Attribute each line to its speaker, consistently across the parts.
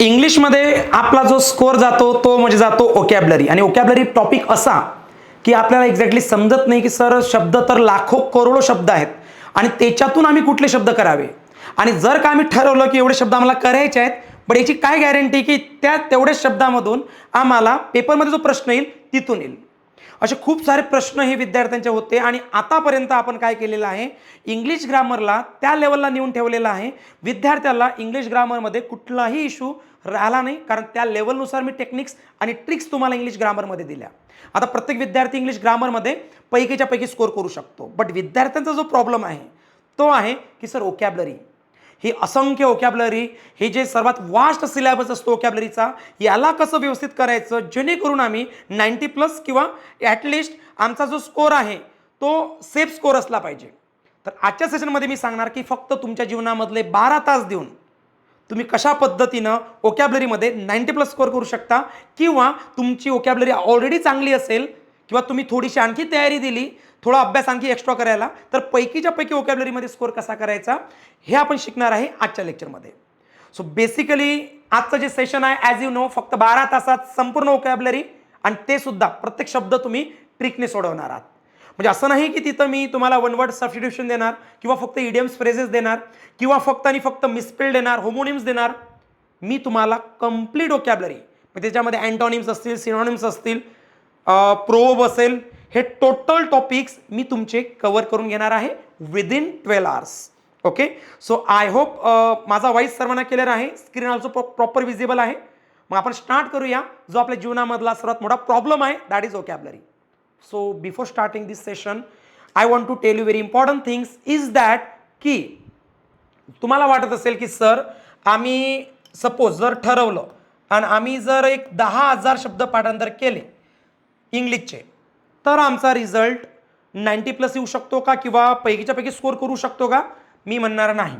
Speaker 1: इंग्लिशमध्ये आपला जो स्कोर जातो तो म्हणजे जातो ओकॅबलरी. आणि ओकॅबलरी टॉपिक असा की आपल्याला एक्झॅक्टली समजत नाही की सर शब्द तर लाखो करोडो शब्द आहेत आणि त्याच्यातून आम्ही कुठले शब्द करावे. आणि जर का आम्ही ठरवलं की एवढे शब्द आम्हाला करायचे आहेत, पण याची काय गॅरंटी की त्या तेवढ्याच शब्दामधून आम्हाला पेपरमध्ये जो प्रश्न येईल तिथून येईल. असे खूप सारे प्रश्न हे विद्यार्थ्यांचे होते आणि आतापर्यंत आपण काय केलेलं आहे, इंग्लिश ग्रामरला त्या लेवलला नेऊन ठेवलेलं आहे. विद्यार्थ्याला इंग्लिश ग्रामरमध्ये कुठलाही इश्यू राहिला नाही, कारण त्या लेवलनुसार मी टेक्निक्स आणि ट्रिक्स तुम्हाला इंग्लिश ग्रामरमध्ये दिल्या. आता प्रत्येक विद्यार्थी इंग्लिश ग्रामरमध्ये पैकीच्या पैकी स्कोर करू शकतो. बट विद्यार्थ्यांचा जो प्रॉब्लेम आहे तो आहे की सर ओकॅबलरी, ही असंख्य ओकॅबलरी, हे जे सर्वात वास्ट सिलेबस असतो ओकॅबलरीचा, याला कसं व्यवस्थित करायचं जेणेकरून आम्ही 90+ किंवा ॲटलिस्ट आमचा जो स्कोर आहे तो सेफ स्कोर असला पाहिजे. तर आजच्या सेशनमध्ये मी सांगणार की फक्त तुमच्या जीवनामधले 12 तास देऊन तुम्ही कशा पद्धतीनं ओकॅबलरीमध्ये 90+ स्कोर करू शकता, किंवा तुमची ओकॅबलरी ऑलरेडी चांगली असेल किंवा तुम्ही थोडीशी आणखी तयारी दिली, थोडा अभ्यास आणखी एक्स्ट्रा करायला, तर पैकीच्या पैकी ओकॅबलरीमध्ये स्कोर कसा करायचा हे आपण शिकणार आहे आजच्या लेक्चरमध्ये. सो बेसिकली आजचं जे सेशन आहे ॲज यू नो फक्त 12 तासात संपूर्ण ओकॅबलरी, आणि ते सुद्धा प्रत्येक शब्द तुम्ही ट्रिकने सोडवणार आहात. म्हणजे असं नाही की तिथं मी तुम्हाला वन वर्ड सबस्टिट्यूशन देणार किंवा फक्त इडियम्स फ्रेजेस देणार किंवा फक्त आणि फक्त मिसस्पेल्ड देणार, होमोनिम्स देणार. मी तुम्हाला कंप्लीट ओकॅबलरी, त्याच्यामध्ये अँटोनिम्स असतील, सिनोनिम्स असतील, प्रोवर्ब असेल, हे टोटल टॉपिक्स मी तुमचे कव्हर करून घेणार आहे within 12 hours. Okay, so I hope माझा वॉइस सर्वांना क्लिअर आहे, स्क्रीन ऑल्सो प्रॉपर विजिबल आहे. मग आपण स्टार्ट करूया. जो आपल्या जीवनामधला सर्वात मोठा प्रॉब्लेम आहे that is vocabulary. So before starting this session I want to tell you very important things is that की तुम्हाला वाटत असेल की सर आम्ही सपोज जर ठरवलं आणि आम्ही जर एक 10,000 शब्द पाठांतर केले इंग्लिशचे, तर आमचा रिझल्ट 90+ येऊ शकतो का, किंवा पैकीच्या पैकी स्कोर करू शकतो का? मी म्हणणार नाही.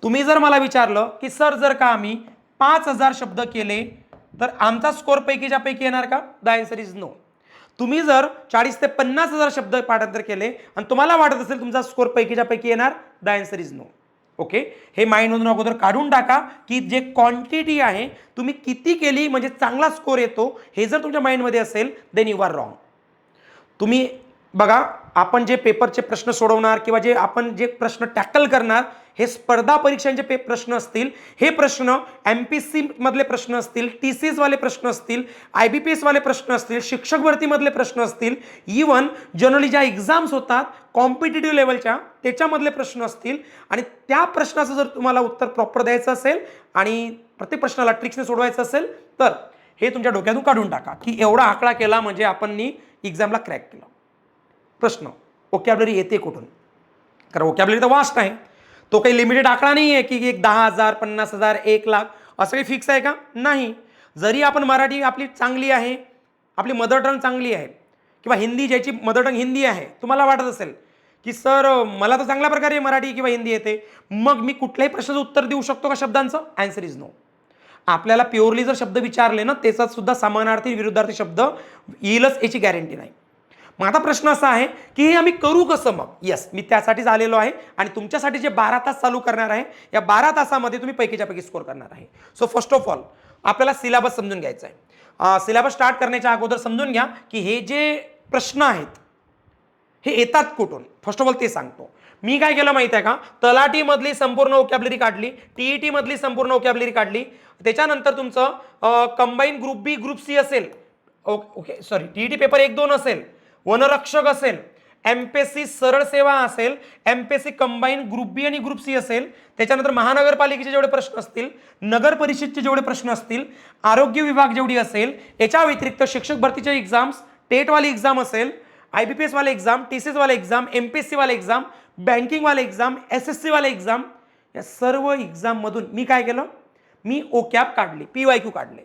Speaker 1: तुम्ही जर मला विचारलं की सर जर का आम्ही 5,000 शब्द केले तर आमचा स्कोर पैकीच्या पैकी येणार का? The answer is no. तुम्ही जर 40,000 ते 50,000 शब्द पाठांतर केले आणि तुम्हाला वाटत असेल तुमचा स्कोर पैकीच्या पैकी येणार, the answer is no. Okay, हे माइंडमधून अगोदर काढून टाका की जे क्वांटिटी आहे तुम्ही किती केली म्हणजे चांगला स्कोर येतो, हे जर तुमच्या माइंडमध्ये असेल देन यू आर रॉंग. तुम्ही बघा, आपण जे पेपरचे प्रश्न सोडवणार किंवा जे आपण जे प्रश्न टॅकल करणार हे स्पर्धा परीक्षांचे प्रश्न असतील, हे प्रश्न MPSC मधले प्रश्न असतील, TCS वाले प्रश्न असतील, IBPS वाले प्रश्न असतील, शिक्षक भरतीमधले प्रश्न असतील, इवन जनरली ज्या एक्झाम्स होतात कॉम्पिटिटिव्ह लेवलच्या त्याच्यामधले प्रश्न असतील. आणि त्या प्रश्नाचं जर तुम्हाला उत्तर प्रॉपर द्यायचं असेल आणि प्रत्येक प्रश्नाला ट्रिक्सने सोडवायचं असेल, तर हे तुमच्या डोक्यातून काढून टाका की एवढा आकडा केला म्हणजे आपण एक्झामला क्रॅक केला. प्रश्न ओकॅबलरी येते कुठून? कारण ओकॅबलरी तर वास्ट आहे, तो काही लिमिटेड आकडा नाही आहे की एक 10,000, 50,000, 1,00,000 असं काही फिक्स आहे का? नाही. जरी आपण मराठी आपली चांगली आहे, आपली मदर टंग चांगली आहे, किंवा हिंदी ज्याची मदर टंग हिंदी आहे, तुम्हाला वाटत असेल की सर मला तर चांगल्या प्रकारे मराठी किंवा हिंदी येते, मग मी कुठल्याही प्रश्नाचं उत्तर देऊ शकतो का शब्दांचं? Answer is no. आपल्याला प्युअरली जर शब्द विचारले ना, त्याचा सुद्धा समानार्थी विरुद्धार्थी शब्द येईलच याची गॅरंटी नाही. मग आता प्रश्न असा आहे की हे आम्ही करू कसं? मग येस, मी त्यासाठीच आलेलो आहे आणि तुमच्यासाठी जे 12 तास चालू करणार आहे, या 12 तासामध्ये तुम्ही पैकीच्या पैकी स्कोर करणार आहे. सो फर्स्ट ऑफ ऑल आपल्याला सिलेबस समजून घ्यायचा आहे. सिलेबस स्टार्ट करण्याच्या अगोदर समजून घ्या की हे जे प्रश्न आहेत हे येतात कुठून. फर्स्ट ऑफ ऑल ते सांगतो. मी काय केलं माहिती आहे का? तलाठी मधली संपूर्ण ओकॅबलरी काढली, TET मधली संपूर्ण ओकॅबलरी काढली, त्याच्यानंतर तुमचं कंबाईन ग्रुप बी ग्रुप सी असेल, ओके सॉरी TET पेपर 1-2 असेल, वनरक्षक असेल, MPSC सरळ सेवा असेल, MPSC कंबाईन ग्रुप बी आणि ग्रुप सी असेल, त्याच्यानंतर महानगरपालिकेचे जेवढे प्रश्न असतील, नगर परिषदचे जेवढे प्रश्न असतील, आरोग्य विभाग जेवढी असेल, याच्या व्यतिरिक्त शिक्षक भरतीचे एक्झाम्स, टेटवाली एक्झाम असेल, IBPS वाले एक्झाम, TCS वाले एक्झाम, MPSC वाले एक्झाम, बँकिंग वाले एक्झाम, SSC वाले एक्झाम, या सर्व एक्झाम मधून मी काय केलं? मी ओकॅब काढली, PYQ काढले.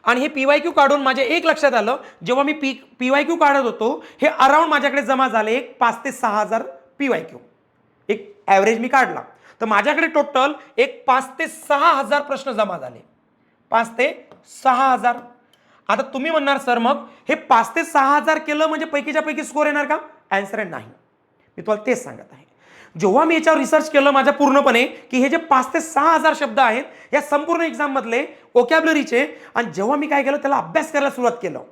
Speaker 1: आणि हे PYQ काढून माझ्या एक लक्षात आलं, जेव्हा मी PYQ काढत होतो हे अराउंड माझ्याकडे जमा झाले एक 5,000 ते 6,000 PYQ. एक ॲव्हरेज मी काढला तर माझ्याकडे टोटल एक 5,000 ते 6,000 प्रश्न जमा झाले. 5,000 ते 6,000. आता तुम्ही म्हणणार सर मग हे 5,000 ते 6,000 केलं म्हणजे पैकीच्या पैकी स्कोर येणार का? आन्सर आहे नाही. मी तुम्हाला तेच सांगत आहे. जेव्हा मी याच्यावर रिसर्च केलं माझ्या पूर्णपणे की हे जे 5 ते 6,000 शब्द आहेत या संपूर्ण एक्झाममधले ओकॅब्युलरीचे, आणि जेव्हा मी काय केलं त्याला अभ्यास करायला सुरुवात केलं,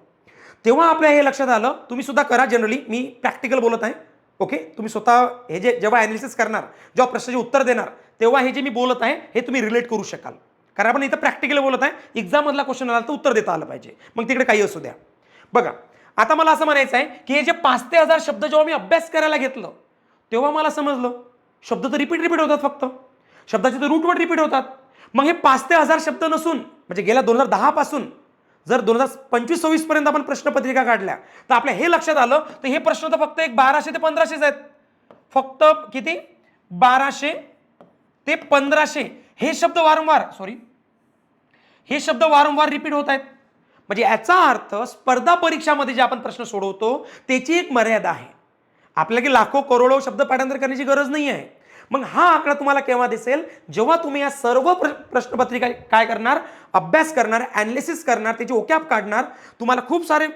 Speaker 1: तेव्हा आपल्या हे लक्षात आलं, तुम्ही सुद्धा करा, जनरली मी प्रॅक्टिकल बोलत आहे. ओके, तुम्ही स्वतः हे जे जेव्हा ॲनालिसिस करणार, जेव्हा प्रश्नाचे उत्तर देणार, तेव्हा हे जे मी बोलत आहे हे तुम्ही रिलेट करू शकाल. कारण आपण इथं प्रॅक्टिकली बोलत आहे, एक्झाममधला क्वेश्चन आला तर उत्तर देता आलं पाहिजे, मग तिकडे काही असू द्या. बघा, आता मला असं म्हणायचं आहे की हे जे 5 ते 1000 शब्द जेव्हा मी अभ्यास करायला घेतलं, तेव्हा मला समजलं शब्द तर रिपीट होतात, फक्त शब्दाचे तर रूटवर्ड रिपीट होतात. मग हे 5 ते 1000 शब्द नसून, म्हणजे गेल्या 2010 पासून जर 2025-26 पर्यंत आपण प्रश्नपत्रिका काढल्या तर आपल्या हे लक्षात आलं तर हे प्रश्न तर फक्त 1200 ते 1500 आहेत. फक्त किती? 1200 ते 1500 हे शब्द वारंवार रिपीट होत आहेत. म्हणजे याचा अर्थ स्पर्धा परीक्षामध्ये जे आपण प्रश्न सोडवतो त्याची एक मर्यादा आहे. आपल्याला की लाखो करोडो शब्द पाठांतर करण्याची गरज नाही आहे. मग हा आकडा तुम्हाला केव्हा दिसेल? जेव्हा तुम्ही या सर्व प्रश्नपत्रिका काय करणार, अभ्यास करणार, ॲनालिसिस करणार, त्याची ओकॅब काढणार, तुम्हाला खूप सारे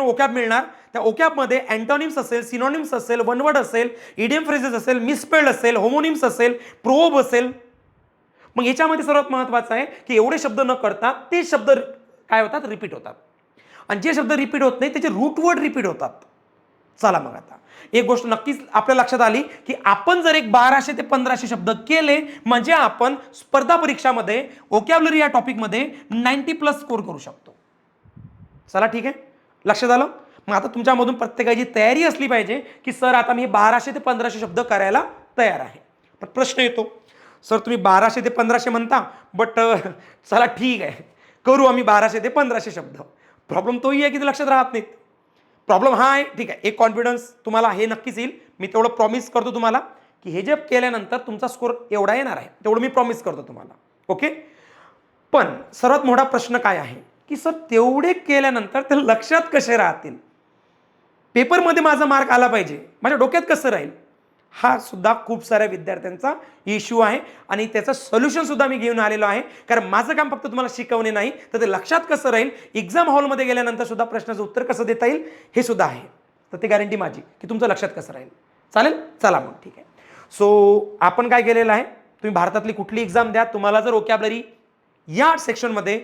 Speaker 1: ओकॅब मिळणार. त्या ओकॅबमध्ये अँटोनिम्स असेल, सिनोनिम्स असेल, वन वर्ड असेल, इडियम फ्रेजेस असेल, मिसस्पेल्ड असेल, होमोनिम्स असेल, प्रोब असेल. मग याच्यामध्ये सर्वात महत्त्वाचं आहे की एवढे शब्द न करता ते शब्द काय होतात, रिपीट होतात. आणि जे शब्द रिपीट होत नाही त्याचे रूट वर्ड रिपीट होतात. चला मग आता एक गोष्ट नक्कीच आपल्या लक्षात आली की आपण जर एक 1200 ते 1500 शब्द केले म्हणजे आपण स्पर्धा परीक्षामध्ये ओकॅब्युलरी या टॉपिकमध्ये 90+ स्कोर करू शकतो. चला ठीक आहे, लक्षात आलं. मग आता तुमच्यामधून प्रत्येकाची तयारी असली पाहिजे की सर आता मी 1200 ते 1500 शब्द करायला तयार आहे. पण प्रश्न येतो, सर तुम्ही 1200 ते 1500 म्हणता, बट चला ठीक आहे, करू आम्ही 1200 ते 1500 शब्द. प्रॉब्लेम तोही आहे की ते लक्षात राहत नाहीत. प्रॉब्लेम हा आहे, ठीक आहे, एक कॉन्फिडन्स तुम्हाला हे नक्कीच येईल. मी तेवढं प्रॉमिस करतो तुम्हाला की हे जे केल्यानंतर तुमचा स्कोर एवढा येणार आहे, तेवढं मी प्रॉमिस करतो तुम्हाला. ओके. पण सर्वात मोठा प्रश्न काय आहे की सर तेवढे केल्यानंतर ते लक्षात कसे राहतील, पेपरमध्ये माझा मार्क आला पाहिजे, माझ्या डोक्यात कसं राहील, हा सुद्धा खूप साऱ्या विद्यार्थ्यांचा इश्यू आहे. आणि त्याचं सोल्युशन सुद्धा मी घेऊन आलेलो आहे. कारण माझं काम फक्त तुम्हाला शिकवणे नाही, तर ते लक्षात कसं राहील, एक्झाम हॉलमध्ये गेल्यानंतर सुद्धा प्रश्नाचं उत्तर कसं देता येईल हे सुद्धा आहे. तर ते गॅरंटी माझी की तुमचं लक्षात कसं राहील. चालेल, चला मग ठीक आहे. सो आपण काय केलेलं आहे, तुम्ही भारतातली कुठली एक्झाम द्या, तुम्हाला जर ओकॅब्युलरी या सेक्शनमध्ये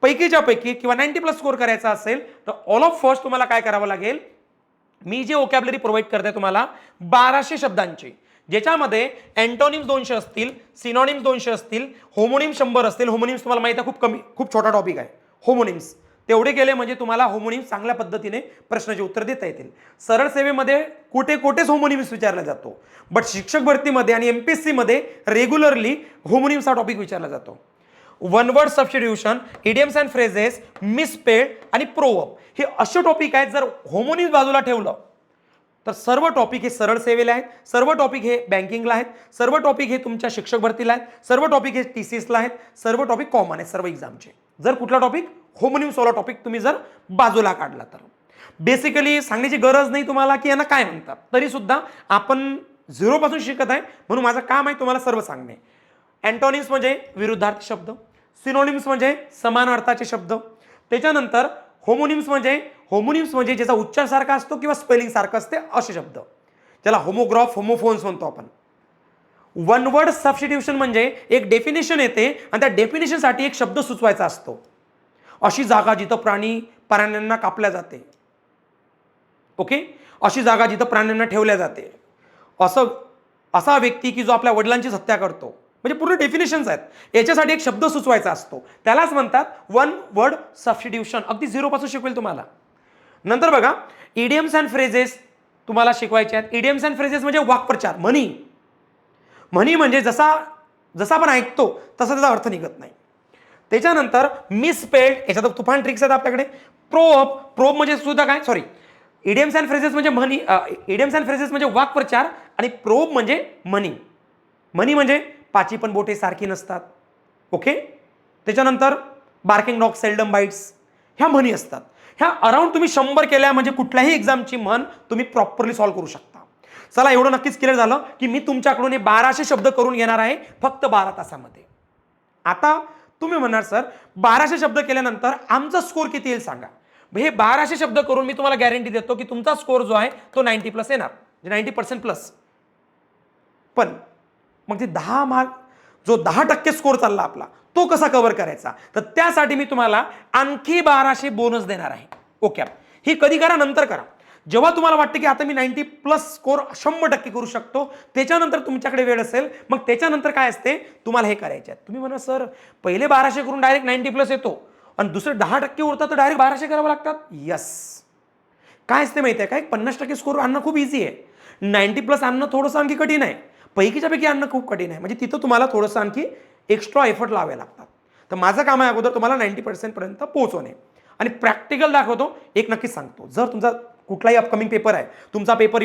Speaker 1: पैकीच्या पैकी किंवा 90+ स्कोर करायचा असेल तर ऑल ऑफ फर्स्ट तुम्हाला काय करावं लागेल, मी जे ओकॅब्युलरी प्रोव्हाइड करते तुम्हाला 1200 शब्दांची, ज्याच्यामध्ये अँटोनिम्स 200 असतील, सिनोनिम्स 200 असतील, होमोनिम्स 100 असतील. होमोनिम्स तुम्हाला माहिती आहे खूप छोटा टॉपिक आहे होमोनिम्स. तेवढे केले म्हणजे तुम्हाला होमोनिम्स चांगल्या पद्धतीने प्रश्नाचे उत्तर देता येतील. सरळ सेवेमध्ये कुठेच होमोनिम्स विचारला जातो, बट शिक्षक भरतीमध्ये आणि MPSC मध्ये रेग्युलरली होमोनिम्स हा टॉपिक विचारला जातो. One word substitution, idioms and phrases, misspelled आणि प्रोवर्ब हे असे टॉपिक आहेत. जर होमोनिम्स बाजूला ठेवलं तर सर्व टॉपिक हे सरळ सेवेला आहेत, सर्व टॉपिक हे बँकिंगला आहेत, सर्व टॉपिक हे तुमच्या शिक्षक भरतीला आहेत, सर्व टॉपिक हे TCSला आहेत, सर्व टॉपिक कॉमन आहेत सर्व एक्झामचे. जर कुठला टॉपिक होमोनिम्सवाला टॉपिक तुम्ही जर बाजूला काढला तर बेसिकली सांगण्याची गरज नाही तुम्हाला की यांना काय म्हणतात. तरी सुद्धा आपण 0 पासून शिकत आहे, म्हणून माझं काम आहे तुम्हाला सर्व सांगणे. अँटोनिम्स म्हणजे विरुद्धार्थी शब्द, सिनोनिम्स म्हणजे समान अर्थाचे शब्द, त्याच्यानंतर होमोनिम्स म्हणजे ज्याचा उच्चार सारखा असतो किंवा स्पेलिंग सारखं असते असे शब्द, ज्याला होमोग्राफ, होमोफोन्स म्हणतो आपण. वन वर्ड सबस्टिट्यूशन म्हणजे एक डेफिनेशन येते आणि त्या डेफिनेशनसाठी एक शब्द सुचवायचा असतो. अशी जागा जिथं प्राण्यांना कापल्या जाते. ओके, अशी जागा जिथं प्राण्यांना ठेवल्या जाते. असा व्यक्ती की जो आपल्या वडिलांचीच हत्या करतो. म्हणजे पूर्ण डेफिनेशन्स आहेत, याच्यासाठी एक शब्द सुचवायचा असतो, त्यालाच म्हणतात वन वर्ड सबस्टिट्यूशन. अगदी 0 पासून शिकवेल तुम्हाला. नंतर बघा, इडियम्स अँड फ्रेजेस तुम्हाला शिकवायचे आहेत. इडियम्स अँड फ्रेजेस म्हणजे वाक्प्रचार, म्हणी म्हणजे जसा आपण ऐकतो तसा त्याचा अर्थ निघत नाही. त्याच्यानंतर मिसस्पेल्ड, याच्यात तुफान ट्रिक्स आहेत आपल्याकडे. प्रोब म्हणजे सुद्धा काय, सॉरी, इडियम्स अँड फ्रेजेस म्हणजे इडियम्स अँड फ्रेजेस म्हणजे वाक्प्रचार आणि प्रोब म्हणजे म्हणी म्हणजे पाची पण बोटे सारखी नसतात. ओके. त्याच्यानंतर बार्किंग डॉग सेल्डम बाईट्स, ह्या म्हणी असतात. ह्या अराउंड तुम्ही 100 केल्या म्हणजे कुठल्याही एक्झामची म्हण तुम्ही प्रॉपरली सॉल्व्ह करू शकता. चला, एवढं नक्कीच क्लिअर झालं की मी तुमच्याकडून हे 1200 शब्द करून घेणार आहे फक्त 12 तासामध्ये. आता तुम्ही म्हणणार सर 1200 शब्द केल्यानंतर आमचा स्कोर किती येईल सांगा. हे 1200 शब्द करून मी तुम्हाला गॅरंटी देतो की तुमचा स्कोर जो आहे तो 90+ येणार, म्हणजे 90% प्लस. पण मग ते 10 मार्क, जो 10% स्कोर चालला आपला, तो कसा कव्हर करायचा, तर त्यासाठी मी तुम्हाला आणखी 1200 बोनस देणार आहे. ओके, ही कधी करा, नंतर करा. जेव्हा तुम्हाला वाटतं की आता मी 90+ स्कोर 100% करू शकतो, त्याच्यानंतर तुमच्याकडे वेळ असेल, मग त्याच्यानंतर काय असते, तुम्हाला हे करायचे आहे. तुम्ही म्हणा सर पहिले 1200 करून डायरेक्ट 90+ येतो आणि दुसरे 10% उरतात तर डायरेक्ट 1200 करावं लागतात. यस, काय असते माहिती आहे काय, 50% स्कोर आणणं खूप इझी आहे. 90+ आणणं थोडंसं आणखी कठीण आहे. पैकीच्या पैकी आणणं खूप कठीण आहे. म्हणजे तिथं तुम्हाला थोडंसं आणखी एक्स्ट्रा एफर्ट लावावे लागतात. तर माझं काम आहे अगोदर तुम्हाला 90% पर्यंत पोहोचवणे आणि प्रॅक्टिकल दाखवतो. एक नक्कीच सांगतो, जर तुमचा कुठलाही अपकमिंग पेपर आहे, तुमचा पेपर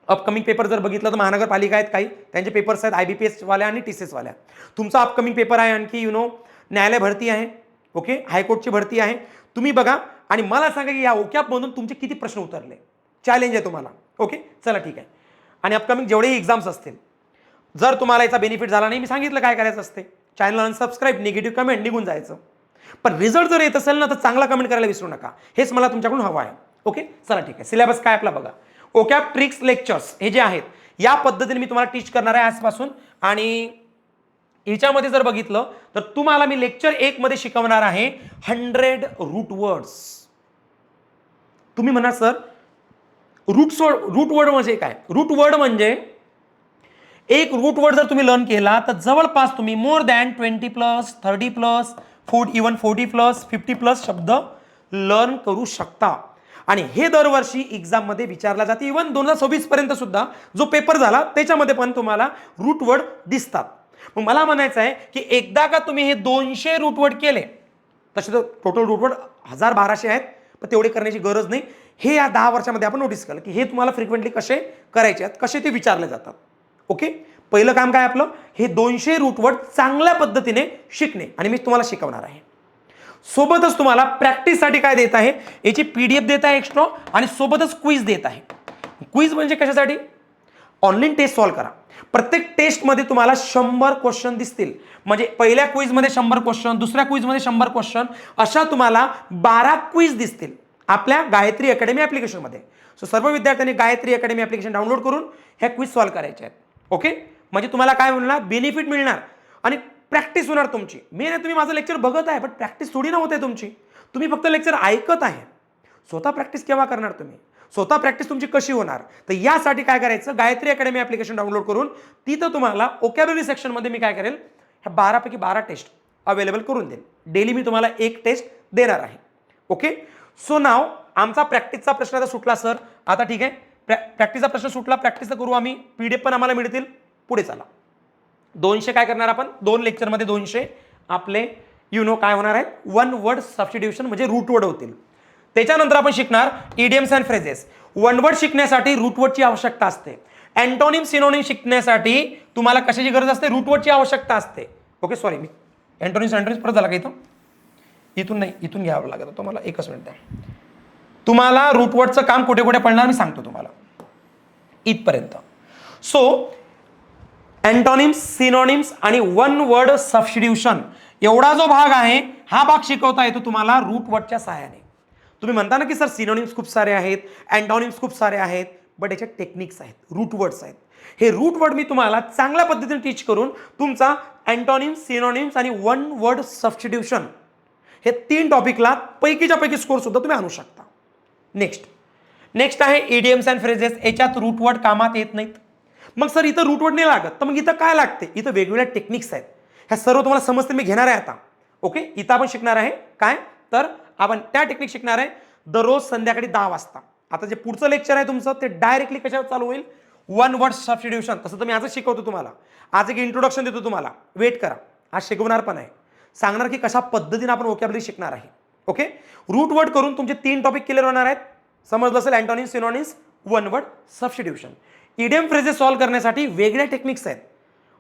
Speaker 1: अपकमिंग पेपर जर बघितलं तर महानगरपालिका आहेत काही, त्यांचे पेपर्स आहेत IBPS वाल्या आणि TCS वाल्या. तुमचा अपकमिंग पेपर आहे आणखी न्यायालय भरती आहे, ओके, हायकोर्टची भरती आहे. तुम्ही बघा आणि मला सांगा की या ओकॅपमधून तुमचे किती प्रश्न उतरले. चॅलेंज आहे तुम्हाला. ओके, चला ठीक आहे. आणि अपकमिंग जेवढेही एक्झाम्स असतील, जर तुम्हाला याचा बेनिफिट झाला नाही, मी सांगितलं काय करायचं असते, चॅनल अनसबस्क्राईब, निगेटिव्ह कमेंट, निघून जायचं. पण रिझल्ट जर येत असेल ना तर चांगला कमेंट करायला विसरू नका. हेच मला तुमच्याकडून हवं आहे. ओके, चला ठीक आहे. सिलेबस काय आपला बघा. ओकॅप ट्रिक्स लेक्चर्स हे जे आहेत, या पद्धतीने मी तुम्हाला टीच करणार आहे आजपासून. आणि याच्यामध्ये जर बघितलं तर तुम्हाला मी लेक्चर 1 मध्ये शिकवणार आहे 100 रूट वर्ड्स. तुम्ही म्हणा सर रूट वर्ड म्हणजे काय. रूट वर्ड म्हणजे एक रूट वर्ड जर तुम्ही लर्न केला तर जवळपास तुम्ही मोर दॅन 20+, 30+, 40+, 50+ शब्द लर्न करू शकता. आणि हे दरवर्षी एक्झाममध्ये विचारला जाते. इव्हन 2026 पर्यंत सुद्धा जो पेपर झाला त्याच्यामध्ये पण तुम्हाला रूट वर्ड दिसतात. मग मला म्हणायचं आहे की एकदा का तुम्ही हे 200 रूट वर्ड केले, तसे तर टोटल रूट वर्ड 1000-1200 आहेत, पण तेवढे करण्याची गरज नाही. हे या 10 वर्षामध्ये आपण नोटीस केलं की हे तुम्हाला फ्रिक्वेंटली कसे करायचे आहेत, कसे ते विचारले जातात. ओके, पहिलं काम काय आपलं, हे 200 रूट वर्ड चांगल्या पद्धतीने शिकणे आणि मी तुम्हाला शिकवणार आहे. सोबतच तुम्हाला प्रॅक्टिससाठी काय देत आहे, याची PDF देत आहे एक्स्ट्रा आणि सोबतच क्विज देत आहे. क्विज म्हणजे कशासाठी, ऑनलाईन टेस्ट सॉल्व्ह करा. प्रत्येक टेस्टमध्ये तुम्हाला 100 क्वेश्चन दिसतील. म्हणजे पहिल्या क्विजमध्ये 100 क्वेश्चन, दुसऱ्या क्विजमध्ये 100 क्वेश्चन, अशा तुम्हाला 12 क्विज दिसतील आपल्या गायत्री अकॅडमी ॲप्लिकेशनमध्ये. सो सर्व विद्यार्थ्यांनी गायत्री अकॅडमी ॲप्लिकेशन डाउनलोड करून ह्या क्विज सॉल्व्ह करायच्या आहेत. ओके, म्हणजे तुम्हाला काय मिळणार, बेनिफिट मिळणार आणि प्रॅक्टिस होणार तुमची. मेन आहे तुम्ही माझं लेक्चर बघत आहे पण प्रॅक्टिस थोडी ना होते तुमची. तुम्ही फक्त लेक्चर ऐकत आहे. स्वतः प्रॅक्टिस केव्हा करणार तुम्ही, स्वतः प्रॅक्टिस तुमची कशी होणार. तर यासाठी काय करायचं, गायत्री अकॅडमी ॲप्लिकेशन डाउनलोड करून तिथं तुम्हाला ओकॅब्युलरी सेक्शनमध्ये मी काय करेल, ह्या 12 पैकी 12 टेस्ट अवेलेबल करून देईल. डेली मी तुम्हाला एक टेस्ट देणार आहे. ओके, सो नाव आमचा प्रॅक्टिसचा प्रश्न आता सुटला सर. आता ठीक आहे, प्रॅक्टिसचा प्रश्न सुटला, प्रॅक्टिस करू आम्ही. PDF पण आम्हाला मिळतील. पुढे चला. 200 काय करणार आपण, 2 लेक्चरमध्ये 200 आपले काय होणार आहेत, 1 वर्ड सबस्टिट्यूशन म्हणजे रूट वर्ड होतील. त्याच्यानंतर आपण शिकणार इडियम्स अँड फ्रेजेस. 1 वर्ड शिकण्यासाठी रूट वर्डची आवश्यकता असते. अँटोनिम सिनोनिम शिकण्यासाठी तुम्हाला कशाची गरज असते, रूट वर्डची आवश्यकता असते. ओके, सॉरी, मी अँटोनिम्स परत झाला का इथून नाही, इथून घ्यावं लागेल तुम्हाला. एकच मिनिट द्या. तुम्हाला रूट वर्डचं काम कुठे कुठे पडणार मी सांगतो तुम्हाला इथपर्यंत. सो अँटोनिम्स, सिनोनिम्स आणि 1 वर्ड सबस्टिट्यूशन एवढा जो भाग आहे, हा भाग शिकवता येतो तुम्हाला रूट वर्डच्या सहाय्याने. तुम्ही म्हणता ना की सर सिनोनिम्स खूप सारे आहेत, अँटोनिम्स खूप सारे आहेत, बट याचे टेक्निक्स आहेत, रूट वर्ड्स आहेत. हे रूट वर्ड मी तुम्हाला चांगल्या पद्धतीने टीच करून तुमचा अँटोनिम्स, सिनोनिम्स आणि 1 वर्ड सबस्टिट्यूशन हे 3 टॉपिकला पैकीच्या पैकी स्कोर सुद्धा तुम्ही आणू शकता. नेक्स्ट आहे इडियम्स अँड फ्रेजेस. याच्यात रूट वर्ड कामात येत नाहीत. मग सर इथं रूट वर्ड नाही लागत, तर मग इथं काय लागते, इथं वेगवेगळ्या टेक्निक्स आहेत. ह्या सर्व तुम्हाला समजते, मी घेणार आहे आता. ओके, इथं आपण शिकणार आहे काय, तर आपण त्या टेक्निक शिकणार आहे दररोज संध्याकाळी 10 वाजता. आता जे पुढचं लेक्चर आहे तुमचं ते डायरेक्टली कशावर चालू होईल, 1 वर्ड सबस्टिट्यूशन. तसं तर मी आजच शिकवतो तुम्हाला, आज एक इंट्रोडक्शन देतो तुम्हाला. वेट करा, आज शिकवणार पण आहे, सांगणार की कशा पद्धतीने आपण वोकॅब्युलरी शिकणार आहे. ओके, रूट वर्ड करून तुमचे 3 टॉपिक क्लिअर होणार आहेत. समजलं असेल, antonyms, synonyms, 1 word substitution. Idiom phrases solve करण्यासाठी वेगळ्या टेक्निक्स आहेत.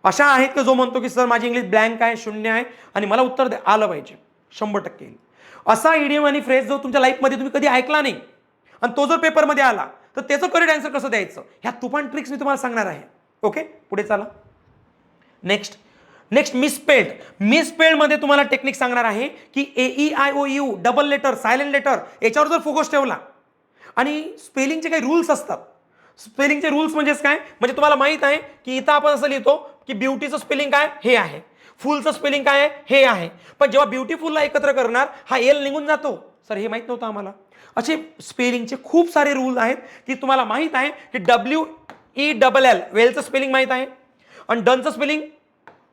Speaker 1: अशा आहेत की जो म्हणतो की सर माझी इंग्लिश ब्लँक आहे, शून्य आहे आणि मला उत्तर आलं पाहिजे, 100% येईल. असा इडियम आणि फ्रेज जो तुमच्या लाईफमध्ये तुम्ही कधी ऐकला नाही आणि तो जर पेपरमध्ये आला तर त्याचं करेक्ट आन्सर कसं द्यायचं, ह्या तुफान ट्रिक्स मी तुम्हाला सांगणार आहे. ओके, पुढे चला. नेक्स्ट मिसस्पेल्ड मध्ये तुम्हाला टेक्निक सांगणार आहे की AEIOU double letter, silent letter याच्यावर जर फोकस ठेवला आणि स्पेलिंगचे काही रूल्स असतात, स्पेलिंगचे रूल्स म्हणजेच काय, म्हणजे तुम्हाला माहित आहे की इथं आपण असं लिहितो की ब्युटीचं स्पेलिंग काय हे आहे, फुलचं स्पेलिंग काय आहे हे आहे, पण जेव्हा ब्युटीफुलला एकत्र करणार हा एल निघून जातो. सर हे माहित नव्हतं आम्हाला. असे स्पेलिंगचे खूप सारे रूल आहेत की तुम्हाला माहित आहे की WELL वेलचं स्पेलिंग माहित आहे, आणि डनचं स्पेलिंग